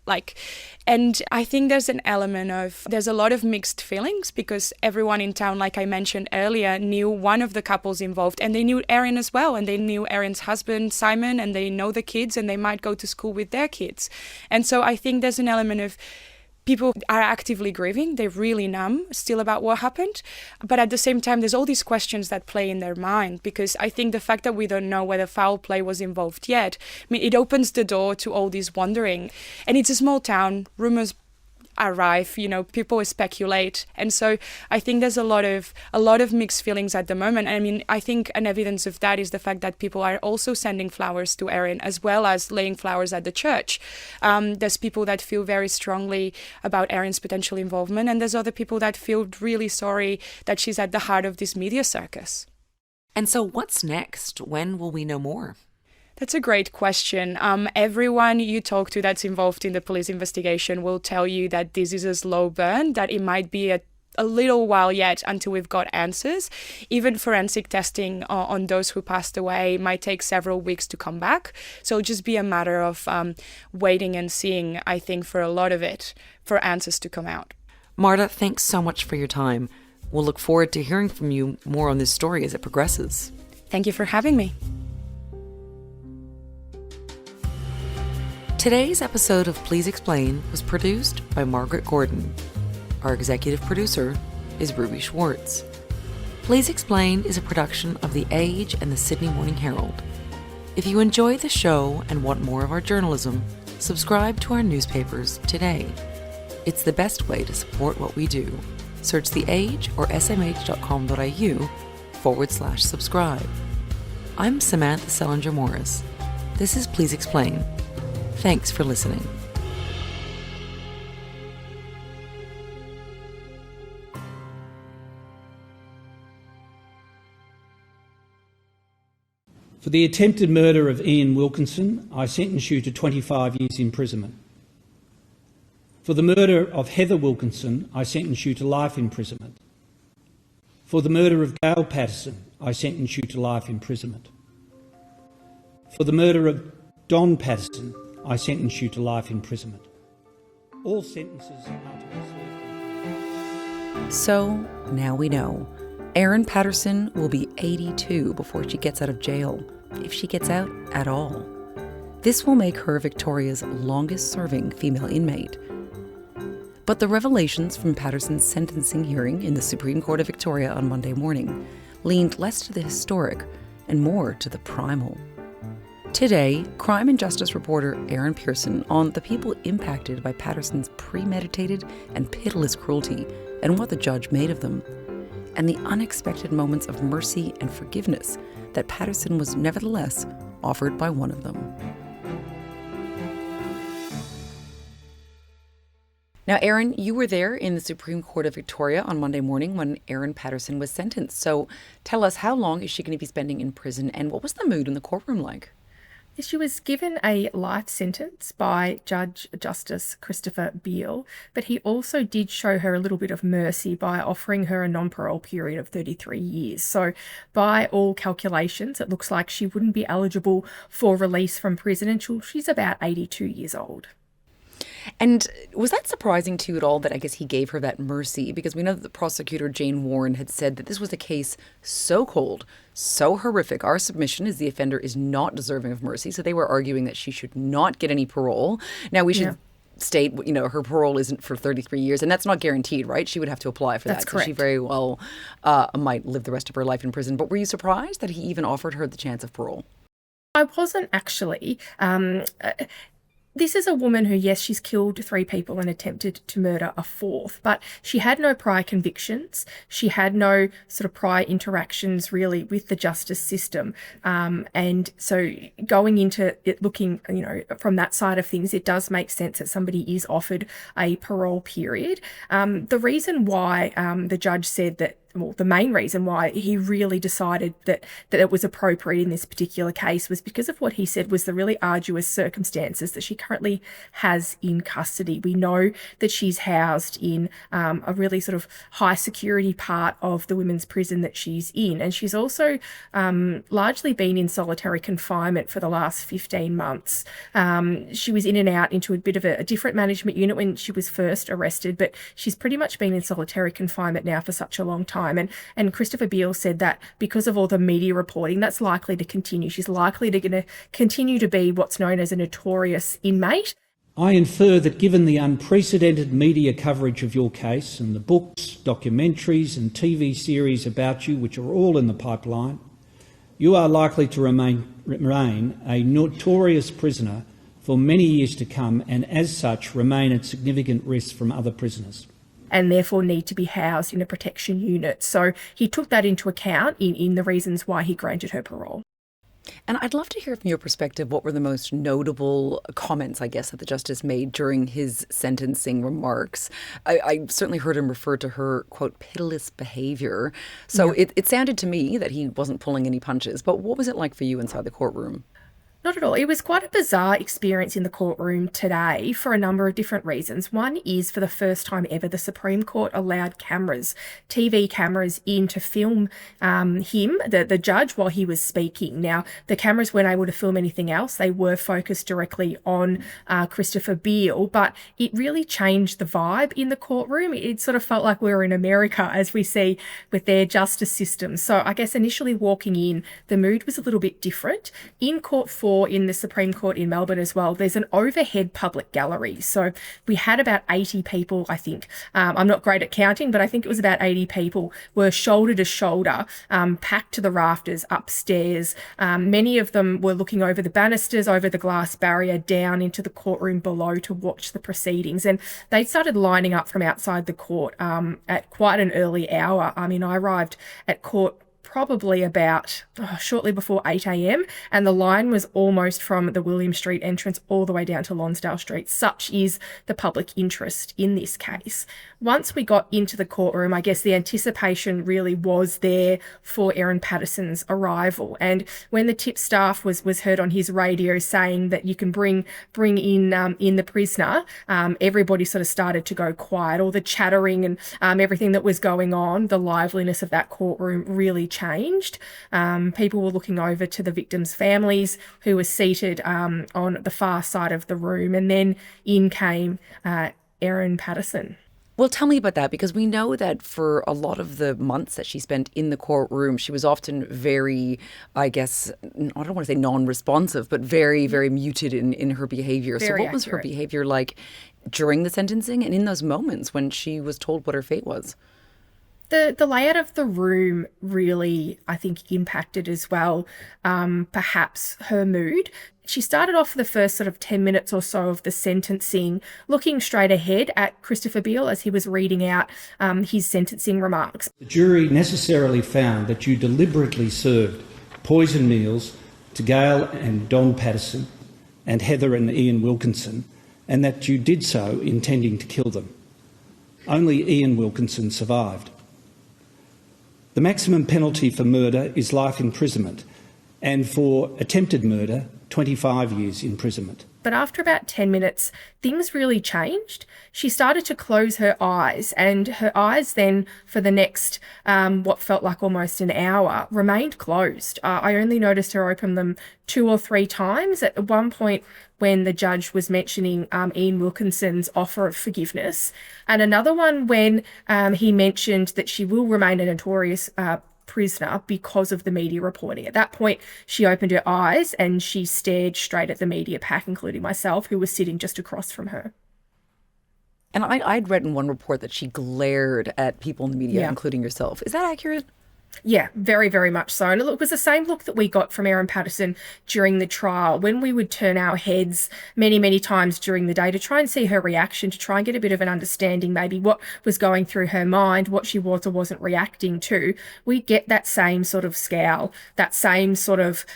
And I think there's a lot of mixed feelings because everyone in town, like I mentioned earlier, knew one of the couples involved, and they knew Erin as well, and they knew Erin's husband, Simon, and they know the kids, and they might go to school with their kids. And so I think there's an element of people are actively grieving. They're really numb still about what happened. But at the same time, there's all these questions that play in their mind, because I think the fact that we don't know whether foul play was involved yet, it opens the door to all this wondering. And it's a small town. Rumors are rife, people speculate. And so I think there's a lot of mixed feelings at the moment. I think an evidence of that is the fact that people are also sending flowers to Erin as well as laying flowers at the church. There's people that feel very strongly about Erin's potential involvement, and there's other people that feel really sorry that she's at the heart of this media circus. And so what's next? When will we know more? That's a great question. Everyone you talk to that's involved in the police investigation will tell you that this is a slow burn, that it might be a little while yet until we've got answers. Even forensic testing on those who passed away might take several weeks to come back. So it'll just be a matter of waiting and seeing, I think, for a lot of it, for answers to come out. Marta, thanks so much for your time. We'll look forward to hearing from you more on this story as it progresses. Thank you for having me. Today's episode of Please Explain was produced by Margaret Gordon. Our executive producer is Ruby Schwartz. Please Explain is a production of The Age and the Sydney Morning Herald. If you enjoy the show and want more of our journalism, Subscribe to our newspapers today. It's the best way to support what we do. Search The Age or smh.com.au/subscribe. I'm Samantha Selinger Morris. This is Please Explain. Thanks for listening. For the attempted murder of Ian Wilkinson, I sentence you to 25 years imprisonment. For the murder of Heather Wilkinson, I sentence you to life imprisonment. For the murder of Gail Patterson, I sentence you to life imprisonment. For the murder of Don Patterson, I sentence you to life imprisonment. All sentences are to be served. So, now we know. Erin Patterson will be 82 before she gets out of jail, if she gets out at all. This will make her Victoria's longest-serving female inmate. But the revelations from Patterson's sentencing hearing in the Supreme Court of Victoria on Monday morning leaned less to the historic and more to the primal. Today, crime and justice reporter Erin Pearson on the people impacted by Patterson's premeditated and pitiless cruelty and what the judge made of them, and the unexpected moments of mercy and forgiveness that Patterson was nevertheless offered by one of them. Now, Erin, you were there in the Supreme Court of Victoria on Monday morning when Erin Patterson was sentenced. So tell us, how long is she going to be spending in prison, and what was the mood in the courtroom like? She was given a life sentence by Judge Justice Christopher Beale, but he also did show her a little bit of mercy by offering her a non-parole period of 33 years. So by all calculations, it looks like she wouldn't be eligible for release from prison until she's about 82 years old. And was that surprising to you at all that I guess he gave her that mercy? Because we know that the prosecutor, Jane Warren, had said that this was a case so cold, so horrific. Our submission is the offender is not deserving of mercy. So they were arguing that she should not get any parole. Now, we should state, her parole isn't for 33 years, and that's not guaranteed, right? She would have to apply for That's that. correct. So she very well might live the rest of her life in prison. But were you surprised that he even offered her the chance of parole? I wasn't actually. This is a woman who, yes, she's killed 3 people and attempted to murder a 4th, but she had no prior convictions. She had no sort of prior interactions really with the justice system. And so going into it looking, from that side of things, it does make sense that somebody is offered a parole period. The reason why the judge said that, well, the main reason why he really decided that it was appropriate in this particular case was because of what he said was the really arduous circumstances that she currently has in custody. We know that she's housed in a really sort of high security part of the women's prison that she's in. And she's also largely been in solitary confinement for the last 15 months. She was in and out into a bit of a different management unit when she was first arrested, but she's pretty much been in solitary confinement now for such a long time. And Christopher Beale said that because of all the media reporting, that's likely to continue. She's likely to continue to be what's known as a notorious inmate. I infer that given the unprecedented media coverage of your case and the books, documentaries and TV series about you, which are all in the pipeline, you are likely to remain a notorious prisoner for many years to come, and as such remain at significant risk from other prisoners. And therefore need to be housed in a protection unit. So he took that into account in the reasons why he granted her parole. And I'd love to hear from your perspective what were the most notable comments, I guess, that the justice made during his sentencing remarks. I certainly heard him refer to her, quote, pitiless behavior. So it sounded to me that he wasn't pulling any punches. But what was it like for you inside the courtroom? Not at all. It was quite a bizarre experience in the courtroom today for a number of different reasons. One is, for the first time ever, the Supreme Court allowed cameras, TV cameras, in to film him, the judge, while he was speaking. Now, the cameras weren't able to film anything else. They were focused directly on Christopher Beale, but it really changed the vibe in the courtroom. It sort of felt like we were in America, as we see with their justice system. So I guess initially walking in, the mood was a little bit different. In court 4, saw in the Supreme Court in Melbourne as well, there's an overhead public gallery. So we had about 80 people, I think. I'm not great at counting, but I think it was about 80 people were shoulder to shoulder, packed to the rafters upstairs. Many of them were looking over the banisters, over the glass barrier, down into the courtroom below to watch the proceedings. And they started lining up from outside the court at quite an early hour. I mean, I arrived at court probably about shortly before 8 a.m. and the line was almost from the William Street entrance all the way down to Lonsdale Street. Such is the public interest in this case. Once we got into the courtroom, I guess the anticipation really was there for Erin Patterson's arrival. And when the tipstaff was heard on his radio saying that you can bring in the prisoner, everybody sort of started to go quiet. All the chattering and everything that was going on, the liveliness of that courtroom really changed. People were looking over to the victims' families who were seated on the far side of the room. And then in came Erin Patterson. Well, tell me about that, because we know that for a lot of the months that she spent in the courtroom, she was often very, I guess, I don't want to say non-responsive, but very, very muted in her behavior. Very so what was her accurate. behavior like during the sentencing and in those moments when she was told what her fate was? The layout of the room really, I think, impacted as well, perhaps her mood. She started off the first sort of 10 minutes or so of the sentencing looking straight ahead at Christopher Beale as he was reading out his sentencing remarks. The jury necessarily found that you deliberately served poison meals to Gail and Don Patterson and Heather and Ian Wilkinson, and that you did so intending to kill them. Only Ian Wilkinson survived. The maximum penalty for murder is life imprisonment, and for attempted murder, 25 years imprisonment. But after about 10 minutes, things really changed. She started to close her eyes, and her eyes then, for the next, what felt like almost an hour, remained closed. I only noticed her open them 2 or 3 times. At one point, when the judge was mentioning Ian Wilkinson's offer of forgiveness, and another one when he mentioned that she will remain a notorious prisoner because of the media reporting. At that point, she opened her eyes and she stared straight at the media pack, including myself, who was sitting just across from her. And I'd read in one report that she glared at people in the media, including yourself. Is that accurate? Yeah, very, very much so. And it was the same look that we got from Erin Patterson during the trial, when we would turn our heads many, many times during the day to try and see her reaction, to try and get a bit of an understanding, maybe what was going through her mind, what she was or wasn't reacting to. We get that same sort of scowl, that same sort of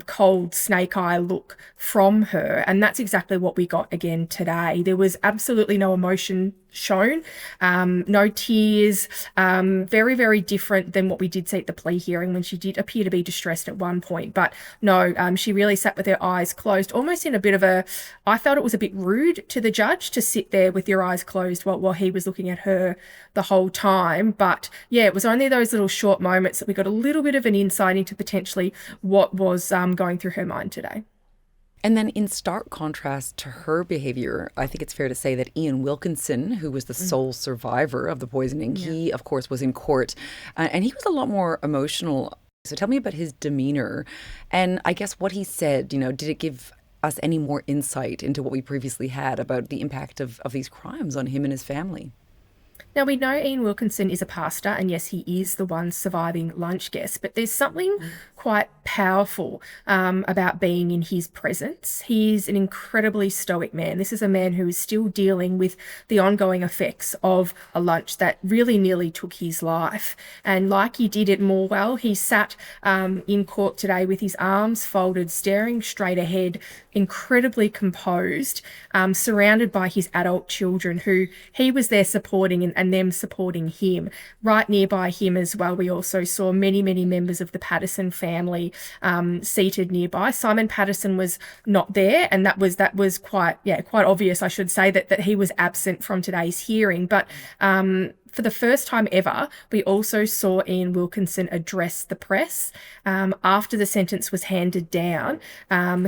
cold snake eye look from her. And that's exactly what we got again today. There was absolutely no emotion shown, no tears, very, very different than what we did see at the plea hearing, when she did appear to be distressed at one point. But no, she really sat with her eyes closed, almost in a bit of a, I felt it was a bit rude to the judge to sit there with your eyes closed while he was looking at her the whole time. But yeah, it was only those little short moments that we got a little bit of an insight into potentially what was going through her mind today. And then in stark contrast to her behavior, I think it's fair to say that Ian Wilkinson, who was the sole survivor of the poisoning, he, of course, was in court, and he was a lot more emotional. So tell me about his demeanor and I guess what he said. You know, did it give us any more insight into what we previously had about the impact of these crimes on him and his family? Now, we know Ian Wilkinson is a pastor, and yes, he is the one surviving lunch guest, but there's something quite powerful about being in his presence. He's an incredibly stoic man. This is a man who is still dealing with the ongoing effects of a lunch that really nearly took his life. And like he did at Morwell, he sat in court today with his arms folded, staring straight ahead, incredibly composed, surrounded by his adult children who he was there supporting and them supporting him. Right nearby him as well, we also saw many, many members of the Patterson family seated nearby. Simon Patterson was not there, and that was quite obvious, I should say, that he was absent from today's hearing. But for the first time ever, we also saw Ian Wilkinson address the press. After the sentence was handed down,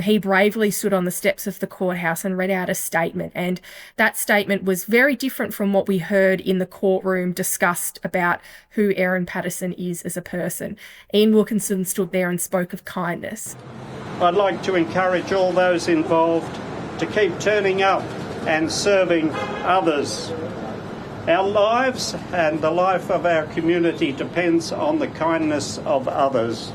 he bravely stood on the steps of the courthouse and read out a statement. And that statement was very different from what we heard in the courtroom discussed about who Erin Patterson is as a person. Ian Wilkinson stood there and spoke of kindness. I'd like to encourage all those involved to keep turning up and serving others. Our lives and the life of our community depends on the kindness of others.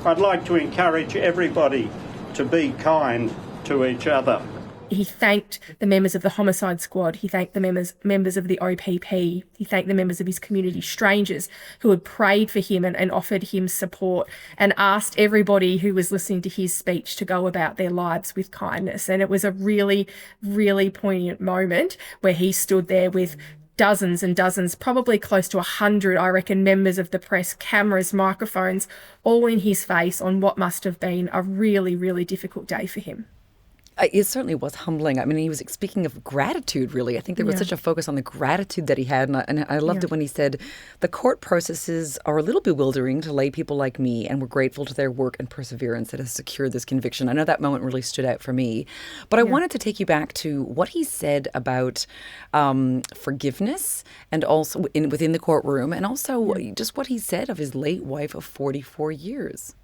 I'd like to encourage everybody to be kind to each other. He thanked the members of the homicide squad. He thanked the members of the OPP. He thanked the members of his community, strangers who had prayed for him and offered him support, and asked everybody who was listening to his speech to go about their lives with kindness. And it was a really, really poignant moment where he stood there with dozens and dozens, probably close to 100, I reckon, members of the press, cameras, microphones, all in his face on what must have been a really, really difficult day for him. It certainly was humbling. I mean, he was speaking of gratitude, really. I think there was such a focus on the gratitude that he had. And I loved it when he said, the court processes are a little bewildering to lay people like me, and we're grateful to their work and perseverance that has secured this conviction. I know that moment really stood out for me. But I wanted to take you back to what he said about forgiveness and also within the courtroom, and also just what he said of his late wife of 44 years.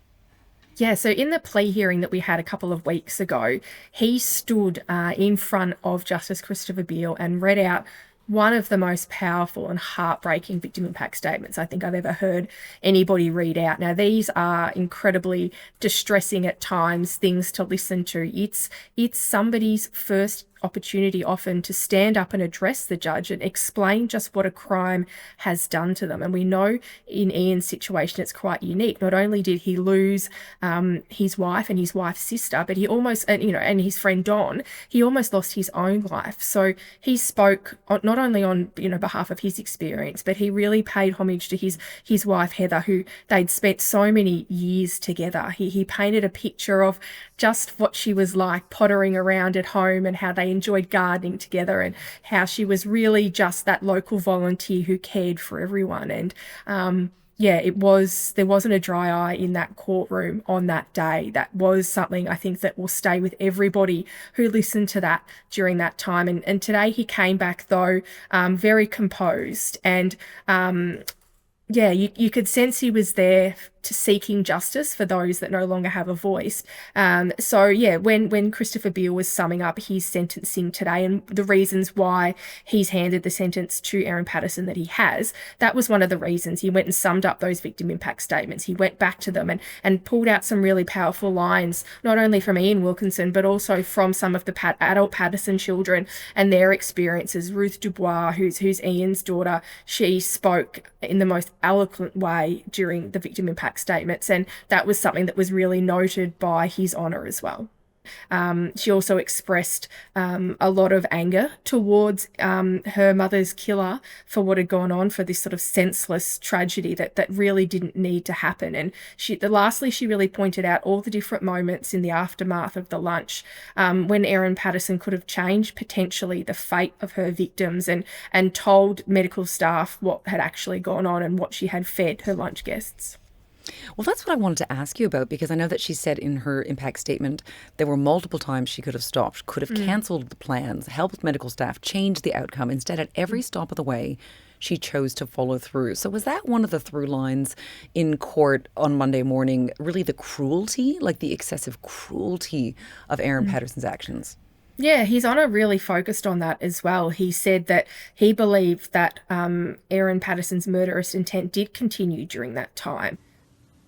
Yeah, so in the plea hearing that we had a couple of weeks ago, he stood in front of Justice Christopher Beale and read out one of the most powerful and heartbreaking victim impact statements I think I've ever heard anybody read out. Now, these are incredibly distressing at times, things to listen to. It's somebody's first opportunity often to stand up and address the judge and explain just what a crime has done to them. And we know in Ian's situation it's quite unique. Not only did he lose his wife and his wife's sister, but he almost, and his friend Don, he almost lost his own life. So he spoke not only on behalf of his experience, but he really paid homage to his wife Heather, who they'd spent so many years together. He painted a picture of just what she was like pottering around at home, and how they enjoyed gardening together, and how she was really just that local volunteer who cared for everyone. And there wasn't a dry eye in that courtroom on that day. That was something I think that will stay with everybody who listened to that during that time. And today he came back, though, very composed, and you could sense he was there to seeking justice for those that no longer have a voice. When Christopher Beale was summing up his sentencing today and the reasons why he's handed the sentence to Erin Patterson that he has, that was one of the reasons. He went and summed up those victim impact statements. He went back to them and pulled out some really powerful lines, not only from Ian Wilkinson, but also from some of the adult Patterson children and their experiences. Ruth Dubois, who's Ian's daughter, she spoke in the most eloquent way during the victim impact statements, and that was something that was really noted by His Honour as well. She also expressed a lot of anger towards her mother's killer for what had gone on, for this sort of senseless tragedy that really didn't need to happen. And lastly, she really pointed out all the different moments in the aftermath of the lunch when Erin Patterson could have changed potentially the fate of her victims, and told medical staff what had actually gone on and what she had fed her lunch guests. Well, that's what I wanted to ask you about, because I know that she said in her impact statement there were multiple times she could have stopped, could have cancelled the plans, helped medical staff, changed the outcome. Instead, at every stop of the way, she chose to follow through. So was that one of the through lines in court on Monday morning, really the cruelty, like the excessive cruelty of Erin Patterson's actions? Yeah, His Honour really focused on that as well. He said that he believed that Erin Patterson's murderous intent did continue during that time.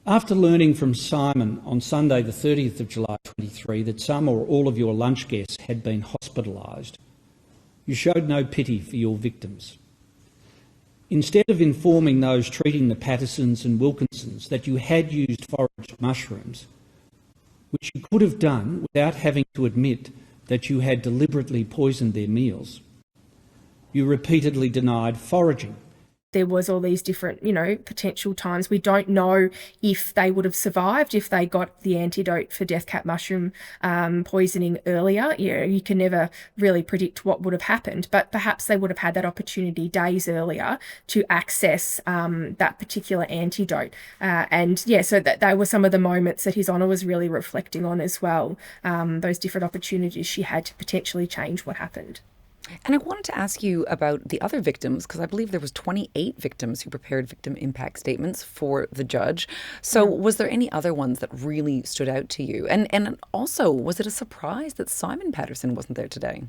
After learning from Simon on Sunday the 30th of July 23 that some or all of your lunch guests had been hospitalised, you showed no pity for your victims. Instead of informing those treating the Pattersons and Wilkinsons that you had used foraged mushrooms, which you could have done without having to admit that you had deliberately poisoned their meals, you repeatedly denied foraging. There was all these different, potential times. We don't know if they would have survived if they got the antidote for death cap mushroom poisoning earlier. You can never really predict what would have happened, but perhaps they would have had that opportunity days earlier to access that particular antidote. So that they were some of the moments that His Honour was really reflecting on as well, those different opportunities she had to potentially change what happened. And I wanted to ask you about the other victims, because I believe there was 28 victims who prepared victim impact statements for the judge. So was there any other ones that really stood out to you? And also, was it a surprise that Simon Patterson wasn't there today?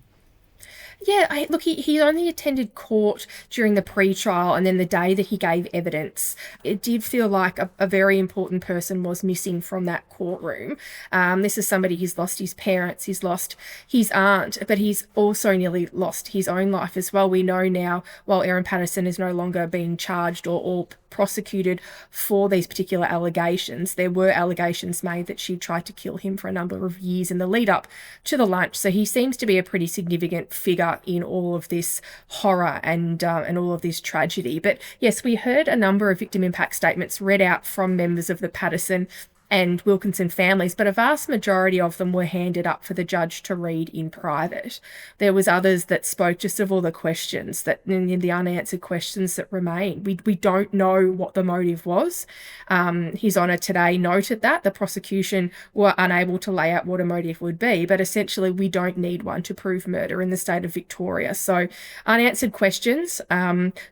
Yeah, look, he only attended court during the pre-trial and then the day that he gave evidence. It did feel like a very important person was missing from that courtroom. This is somebody who's lost his parents, he's lost his aunt, but he's also nearly lost his own life as well. We know now, while Erin Patterson is no longer being charged or prosecuted for these particular allegations, there were allegations made that she tried to kill him for a number of years in the lead up to the lunch. So he seems to be a pretty significant figure in all of this horror and all of this tragedy. But yes, we heard a number of victim impact statements read out from members of the Patterson and Wilkinson families, but a vast majority of them were handed up for the judge to read in private. There was others that spoke just of all the questions, that the unanswered questions that remain. We don't know what the motive was. His Honour today noted that the prosecution were unable to lay out what a motive would be, but essentially we don't need one to prove murder in the state of Victoria. So unanswered questions,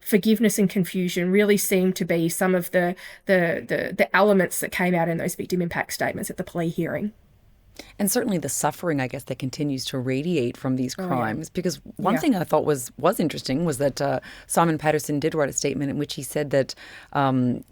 forgiveness and confusion really seem to be some of the elements that came out in those victim impact statements at the plea hearing. And certainly the suffering, I guess, that continues to radiate from these crimes. Because one Yeah. thing I thought was interesting was that Simon Patterson did write a statement in which he said that,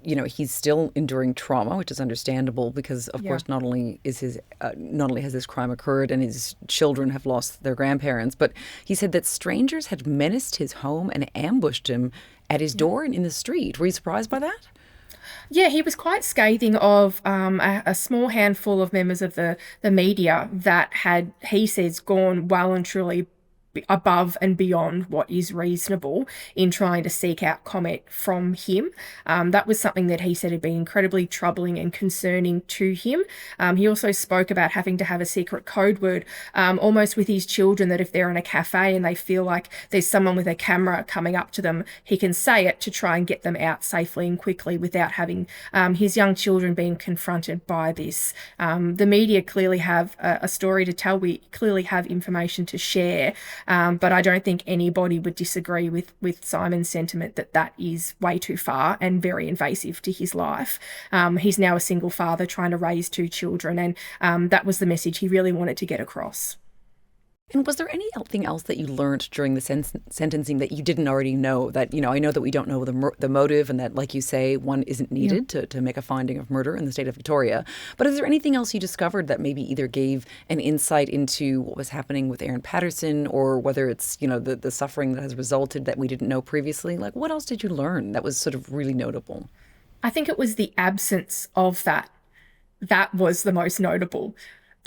he's still enduring trauma, which is understandable because, of course, not only has this crime occurred and his children have lost their grandparents, but he said that strangers had menaced his home and ambushed him at his door and in the street. Were you surprised by that? Yeah, he was quite scathing of a small handful of members of the media that had, he says, gone well and truly above and beyond what is reasonable in trying to seek out comment from him. That was something that he said had been incredibly troubling and concerning to him. He also spoke about having to have a secret code word, almost with his children, that if they're in a cafe and they feel like there's someone with a camera coming up to them, he can say it to try and get them out safely and quickly without having his young children being confronted by this. The media clearly have a story to tell. We clearly have information to share. But I don't think anybody would disagree with Simon's sentiment that that is way too far and very invasive to his life. He's now a single father trying to raise two children, and that was the message he really wanted to get across. And was there anything else that you learned during the sentencing that you didn't already know? That, I know that we don't know the motive and that, like you say, one isn't needed to make a finding of murder in the state of Victoria. But is there anything else you discovered that maybe either gave an insight into what was happening with Erin Patterson, or whether it's, the suffering that has resulted that we didn't know previously? Like, what else did you learn that was sort of really notable? I think it was the absence of that. That was the most notable.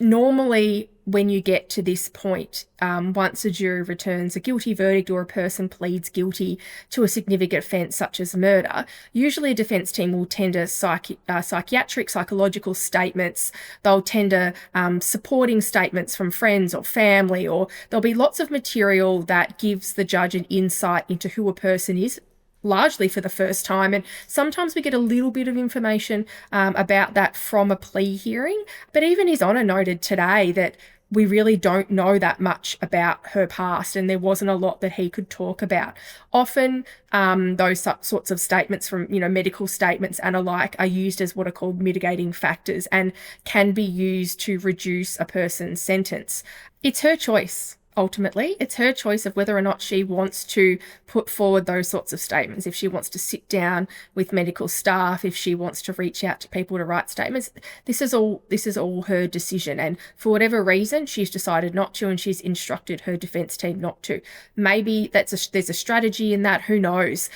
Normally, when you get to this point, once a jury returns a guilty verdict or a person pleads guilty to a significant offence such as murder, usually a defence team will tender psychological statements. They'll tender supporting statements from friends or family, or there'll be lots of material that gives the judge an insight into who a person is, largely for the first time. And sometimes we get a little bit of information about that from a plea hearing. But even His Honour noted today that we really don't know that much about her past, and there wasn't a lot that he could talk about. Often those sorts of statements from, medical statements and alike are used as what are called mitigating factors and can be used to reduce a person's sentence. It's her choice. Ultimately, it's her choice of whether or not she wants to put forward those sorts of statements, if she wants to sit down with medical staff, if she wants to reach out to people to write statements. This is all her decision, and for whatever reason, she's decided not to, and she's instructed her defence team not to. Maybe there's a strategy in that, who knows?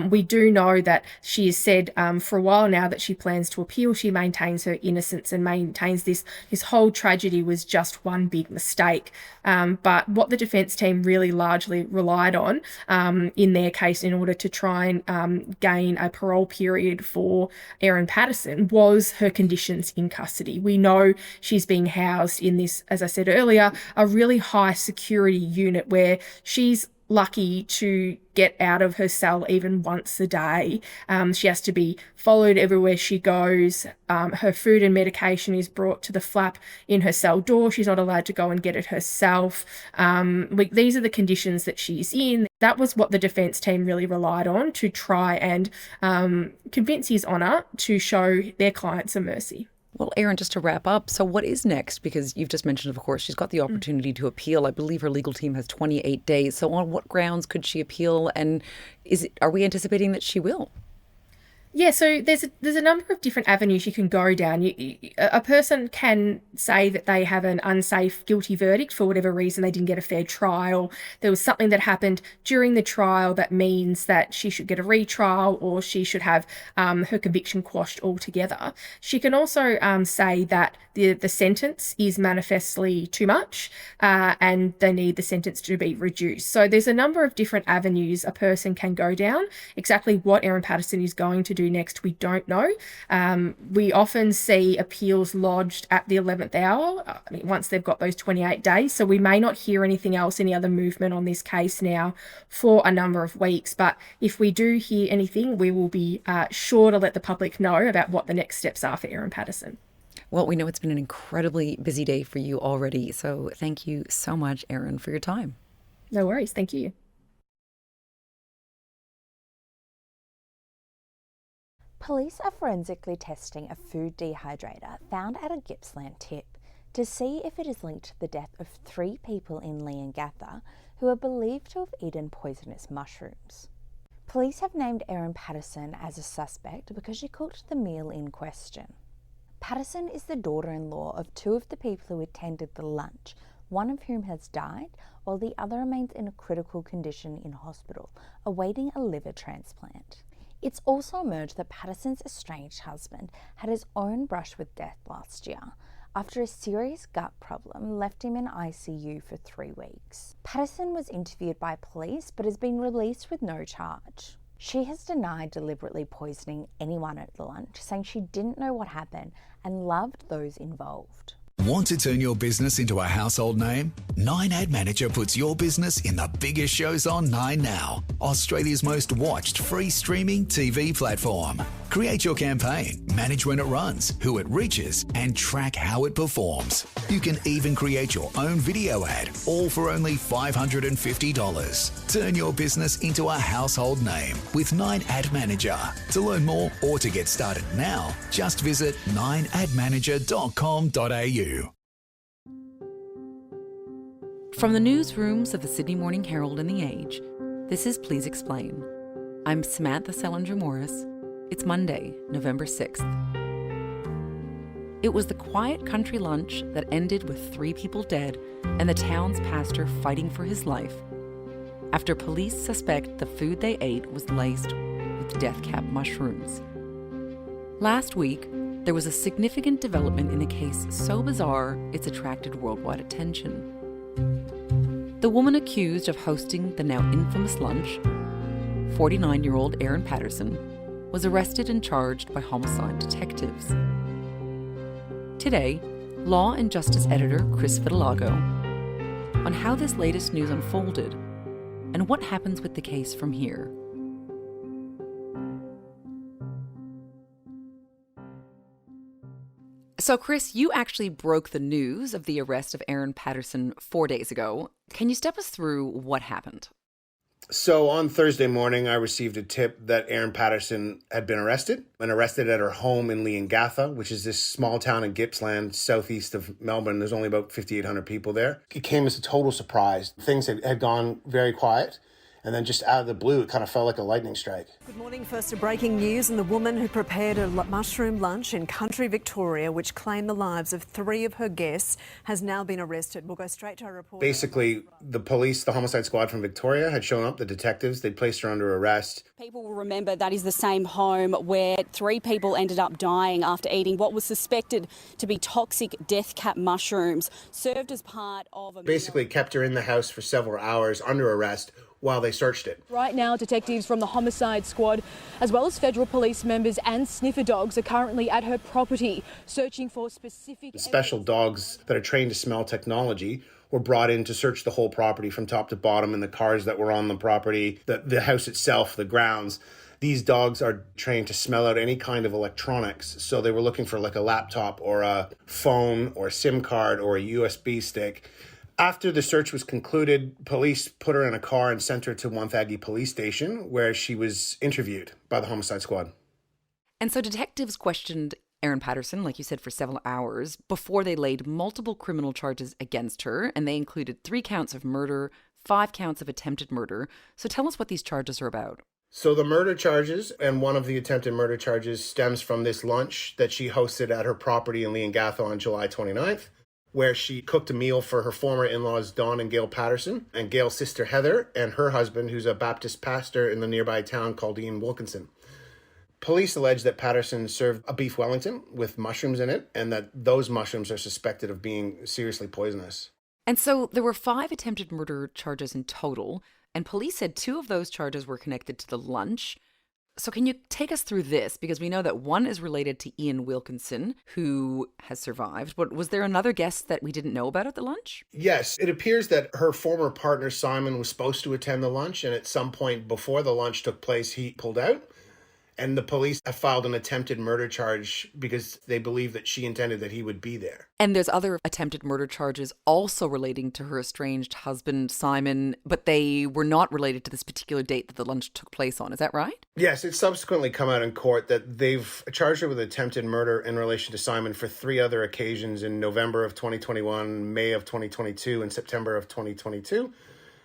We do know that she has said for a while now that she plans to appeal. She maintains her innocence and maintains this whole tragedy was just one big mistake. But what the defence team really largely relied on in their case in order to try and gain a parole period for Erin Patterson was her conditions in custody. We know she's being housed in this, as I said earlier, a really high security unit where she's lucky to get out of her cell even once a day. She has to be followed everywhere she goes. Her food and medication is brought to the flap in her cell door. She's not allowed to go and get it herself. These are the conditions that she's in. That was what the defence team really relied on to try and convince His Honour to show their clients a mercy. Well, Erin, just to wrap up, so what is next? Because you've just mentioned, of course, she's got the opportunity to appeal. I believe her legal team has 28 days. So on what grounds could she appeal? And are we anticipating that she will? Yeah, so there's a number of different avenues you can go down. A person can say that they have an unsafe guilty verdict for whatever reason, they didn't get a fair trial. There was something that happened during the trial that means that she should get a retrial, or she should have her conviction quashed altogether. She can also say that the sentence is manifestly too much and they need the sentence to be reduced. So there's a number of different avenues a person can go down. Exactly what Erin Patterson is going to do next, we don't know. We often see appeals lodged at the 11th hour, once they've got those 28 days. So we may not hear anything else, any other movement on this case now for a number of weeks. But if we do hear anything, we will be sure to let the public know about what the next steps are for Erin Patterson. Well, we know it's been an incredibly busy day for you already. So thank you so much, Erin, for your time. No worries. Thank you. Police are forensically testing a food dehydrator found at a Gippsland tip to see if it is linked to the death of 3 people in Leongatha who are believed to have eaten poisonous mushrooms. Police have named Erin Patterson as a suspect because she cooked the meal in question. Patterson is the daughter-in-law of 2 of the people who attended the lunch, one of whom has died, while the other remains in a critical condition in hospital, awaiting a liver transplant. It's also emerged that Patterson's estranged husband had his own brush with death last year after a serious gut problem left him in ICU for 3 weeks. Patterson was interviewed by police but has been released with no charge. She has denied deliberately poisoning anyone at the lunch, saying she didn't know what happened and loved those involved. Want to turn your business into a household name? 9 Ad Manager puts your business in the biggest shows on 9 Now, Australia's most watched free streaming TV platform. Create your campaign, manage when it runs, who it reaches, and track how it performs. You can even create your own video ad, all for only $550. Turn your business into a household name with 9 Ad Manager. To learn more or to get started now, just visit 9admanager.com.au. From the newsrooms of the Sydney Morning Herald and The Age, this is Please Explain. I'm Samantha Selinger-Morris. It's Monday, November 6th. It was the quiet country lunch that ended with 3 people dead and the town's pastor fighting for his life after police suspect the food they ate was laced with death cap mushrooms. Last week, there was a significant development in a case so bizarre it's attracted worldwide attention. The woman accused of hosting the now infamous lunch, 49-year-old Erin Patterson, was arrested and charged by homicide detectives. Today, Law and Justice editor Chris Vitilago on how this latest news unfolded and what happens with the case from here. So, Chris, you actually broke the news of the arrest of Erin Patterson 4 days ago. Can you step us through what happened? So on Thursday morning, I received a tip that Erin Patterson had been arrested at her home in Leongatha, which is this small town in Gippsland, southeast of Melbourne. There's only about 5,800 people there. It came as a total surprise. Things had gone very quiet. And then just out of the blue, it kind of felt like a lightning strike. Good morning. First to breaking news, and the woman who prepared a mushroom lunch in country Victoria, which claimed the lives of 3 of her guests, has now been arrested. We'll go straight to our report. Basically, the police, the homicide squad from Victoria had shown up, the detectives, they'd placed her under arrest. People will remember that is the same home where 3 people ended up dying after eating what was suspected to be toxic death cap mushrooms, served as part of a... Basically kept her in the house for several hours under arrest while they searched it. Right now, detectives from the homicide squad, as well as federal police members and sniffer dogs, are currently at her property, searching for specific... Special dogs that are trained to smell technology were brought in to search the whole property from top to bottom, and the cars that were on the property, the house itself, the grounds. These dogs are trained to smell out any kind of electronics. So they were looking for like a laptop or a phone or a SIM card or a USB stick. After the search was concluded, police put her in a car and sent her to Wonthaggi police station, where she was interviewed by the homicide squad. And so detectives questioned Erin Patterson, like you said, for several hours before they laid multiple criminal charges against her, and they included 3 counts of murder, 5 counts of attempted murder. So tell us what these charges are about. So the murder charges, and one of the attempted murder charges, stems from this lunch that she hosted at her property in Leongatha on July 29th, where she cooked a meal for her former in-laws Dawn and Gail Patterson, and Gail's sister Heather, and her husband, who's a Baptist pastor in the nearby town called Ian Wilkinson. Police allege that Patterson served a beef Wellington with mushrooms in it, and that those mushrooms are suspected of being seriously poisonous. And so there were 5 attempted murder charges in total, and police said 2 of those charges were connected to the lunch. So can you take us through this? Because we know that one is related to Ian Wilkinson, who has survived. But was there another guest that we didn't know about at the lunch? Yes, it appears that her former partner Simon was supposed to attend the lunch, and at some point before the lunch took place, he pulled out. And the police have filed an attempted murder charge because they believe that she intended that he would be there. And there's other attempted murder charges also relating to her estranged husband, Simon, but they were not related to this particular date that the lunch took place on. Is that right? Yes, it's subsequently come out in court that they've charged her with attempted murder in relation to Simon for 3 other occasions in November of 2021, May of 2022, and September of 2022.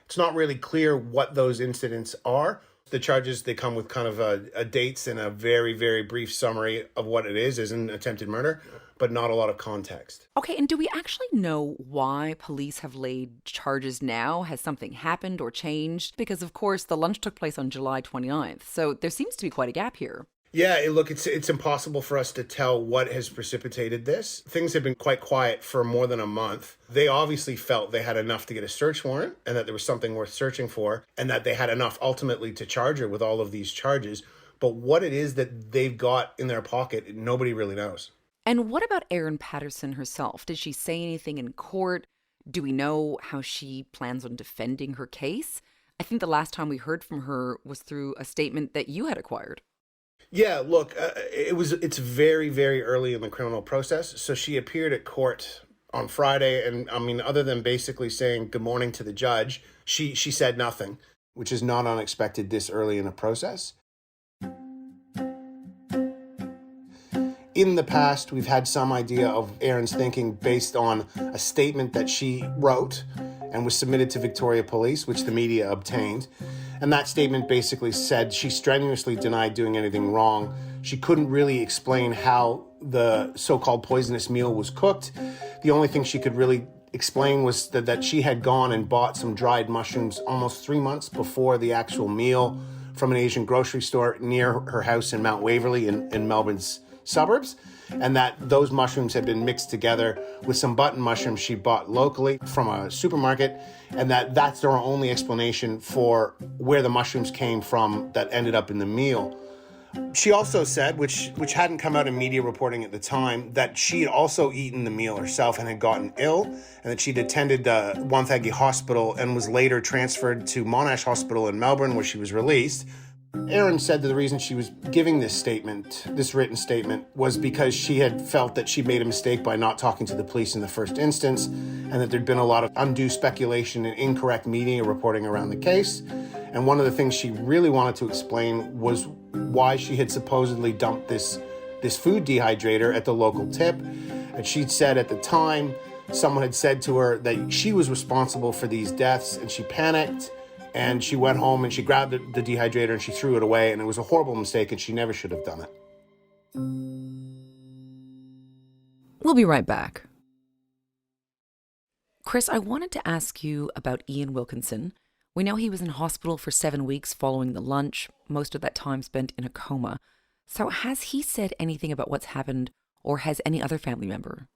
It's not really clear what those incidents are. The charges, they come with kind of a dates and a very, very brief summary of what it is an attempted murder, but not a lot of context. Okay, and do we actually know why police have laid charges now? Has something happened or changed? Because, of course, the lunch took place on July 29th, so there seems to be quite a gap here. Yeah, look, it's impossible for us to tell what has precipitated this. Things have been quite quiet for more than a month. They obviously felt they had enough to get a search warrant and that there was something worth searching for and that they had enough ultimately to charge her with all of these charges. But what it is that they've got in their pocket, nobody really knows. And what about Erin Patterson herself? Did she say anything in court? Do we know how she plans on defending her case? I think the last time we heard from her was through a statement that you had acquired. Yeah, look, it's very, very early in the criminal process. So she appeared at court on Friday. And I mean, other than basically saying good morning to the judge, she said nothing, which is not unexpected this early in the process. In the past, we've had some idea of Erin's thinking based on a statement that she wrote and was submitted to Victoria Police, which the media obtained. And that statement basically said she strenuously denied doing anything wrong. She couldn't really explain how the so-called poisonous meal was cooked. The only thing she could really explain was that she had gone and bought some dried mushrooms almost 3 months before the actual meal from an Asian grocery store near her house in Mount Waverley in Melbourne's suburbs, and that those mushrooms had been mixed together with some button mushrooms she bought locally from a supermarket, and that's their only explanation for where the mushrooms came from that ended up in the meal. She also said, which hadn't come out in media reporting at the time, that she had also eaten the meal herself and had gotten ill, and that she'd attended Wonthaggi Hospital and was later transferred to Monash Hospital in Melbourne, where she was released. Erin said that the reason she was giving this written statement, was because she had felt that she made a mistake by not talking to the police in the first instance, and that there'd been a lot of undue speculation and incorrect media reporting around the case. And one of the things she really wanted to explain was why she had supposedly dumped this food dehydrator at the local tip. And she'd said at the time, someone had said to her that she was responsible for these deaths, and she panicked. And she went home and she grabbed the dehydrator and she threw it away, and it was a horrible mistake and she never should have done it. We'll be right back. Chris, I wanted to ask you about Ian Wilkinson. We know he was in hospital for 7 weeks following the lunch, most of that time spent in a coma. So has he said anything about what's happened, or has any other family member?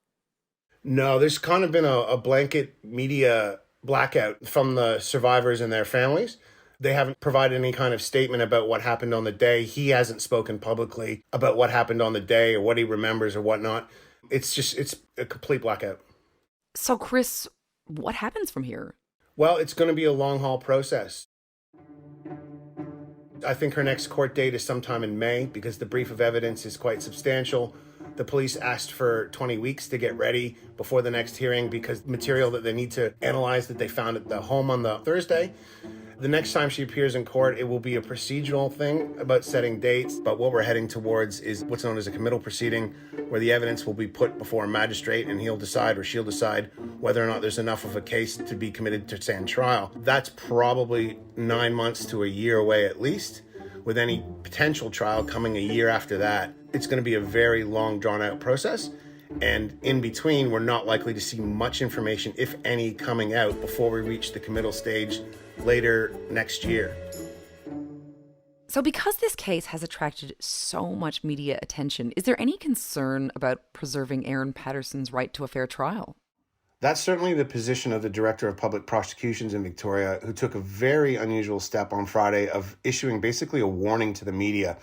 No, there's kind of been a blanket media blackout from the survivors and their families. They haven't provided any kind of statement about what happened on the day. He hasn't spoken publicly about what happened on the day or what he remembers or whatnot. It's a complete blackout. So, Chris, What happens from here? Well, it's going to be a long haul process. I think her next court date is sometime in May because the brief of evidence is quite substantial. The police asked for 20 weeks to get ready before the next hearing because material that they need to analyze that they found at the home on the Thursday. The next time she appears in court, it will be a procedural thing about setting dates, but what we're heading towards is what's known as a committal proceeding, where the evidence will be put before a magistrate and he'll decide or she'll decide whether or not there's enough of a case to be committed to stand trial. That's probably 9 months to a year away at least, with any potential trial coming a year after that. It's going to be a very long, drawn-out process, and in between, we're not likely to see much information, if any, coming out before we reach the committal stage later next year. So because this case has attracted so much media attention, is there any concern about preserving Erin Patterson's right to a fair trial? That's certainly the position of the Director of Public Prosecutions in Victoria, who took a very unusual step on Friday of issuing basically a warning to the media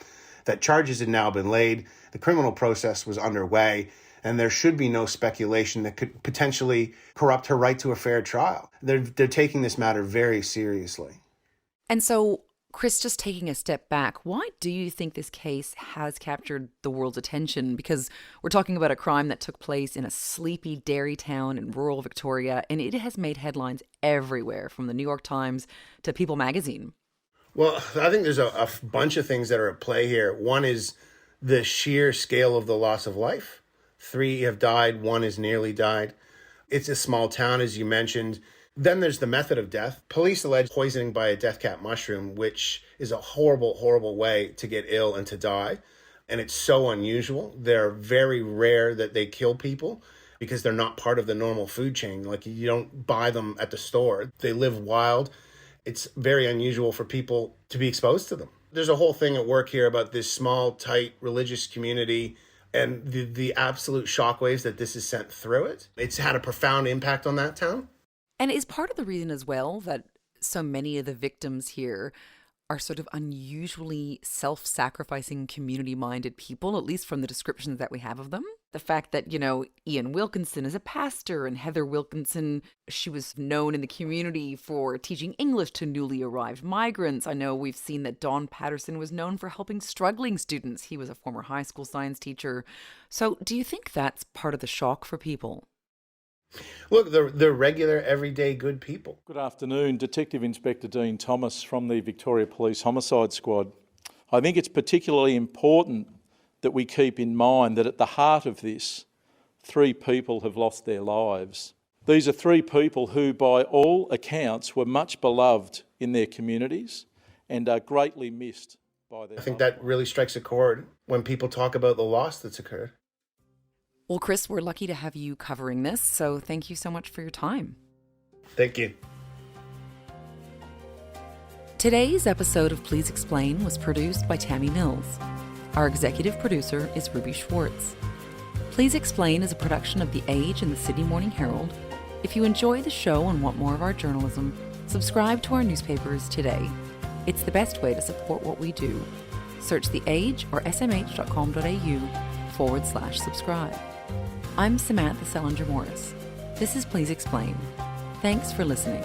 that charges had now been laid, the criminal process was underway, and there should be no speculation that could potentially corrupt her right to a fair trial. They're taking this matter very seriously. And so, Chris, just taking a step back, why do you think this case has captured the world's attention? Because we're talking about a crime that took place in a sleepy dairy town in rural Victoria, and it has made headlines everywhere, from the New York Times to People magazine. Well, I think there's a bunch of things that are at play here. One is the sheer scale of the loss of life. 3 have died, 1 has nearly died. It's a small town, as you mentioned. Then there's the method of death. Police allege poisoning by a death cap mushroom, which is a horrible, horrible way to get ill and to die. And it's so unusual. They're very rare that they kill people because they're not part of the normal food chain. Like, you don't buy them at the store. They live wild. It's very unusual for people to be exposed to them. There's a whole thing at work here about this small, tight religious community and the absolute shockwaves that this has sent through it. It's had a profound impact on that town. And is part of the reason as well that so many of the victims here are sort of unusually self-sacrificing, community-minded people, at least from the descriptions that we have of them? The fact that, you know, Ian Wilkinson is a pastor and Heather Wilkinson, she was known in the community for teaching English to newly arrived migrants. I know we've seen that Don Patterson was known for helping struggling students. He was a former high school science teacher. So do you think that's part of the shock for people? Look, they're regular, everyday good people. Good afternoon. Detective Inspector Dean Thomas from the Victoria Police Homicide Squad. I think it's particularly important that we keep in mind that at the heart of this, 3 people have lost their lives. These are 3 people who, by all accounts, were much beloved in their communities and are greatly missed by their... I think that really strikes a chord when people talk about the loss that's occurred. Well, Chris, we're lucky to have you covering this, so thank you so much for your time. Thank you. Today's episode of Please Explain was produced by Tammy Mills. Our executive producer is Ruby Schwartz. Please Explain is a production of The Age and the Sydney Morning Herald. If you enjoy the show and want more of our journalism, subscribe to our newspapers today. It's the best way to support what we do. Search The Age or smh.com.au/subscribe. I'm Samantha Selinger Morris. This is Please Explain. Thanks for listening.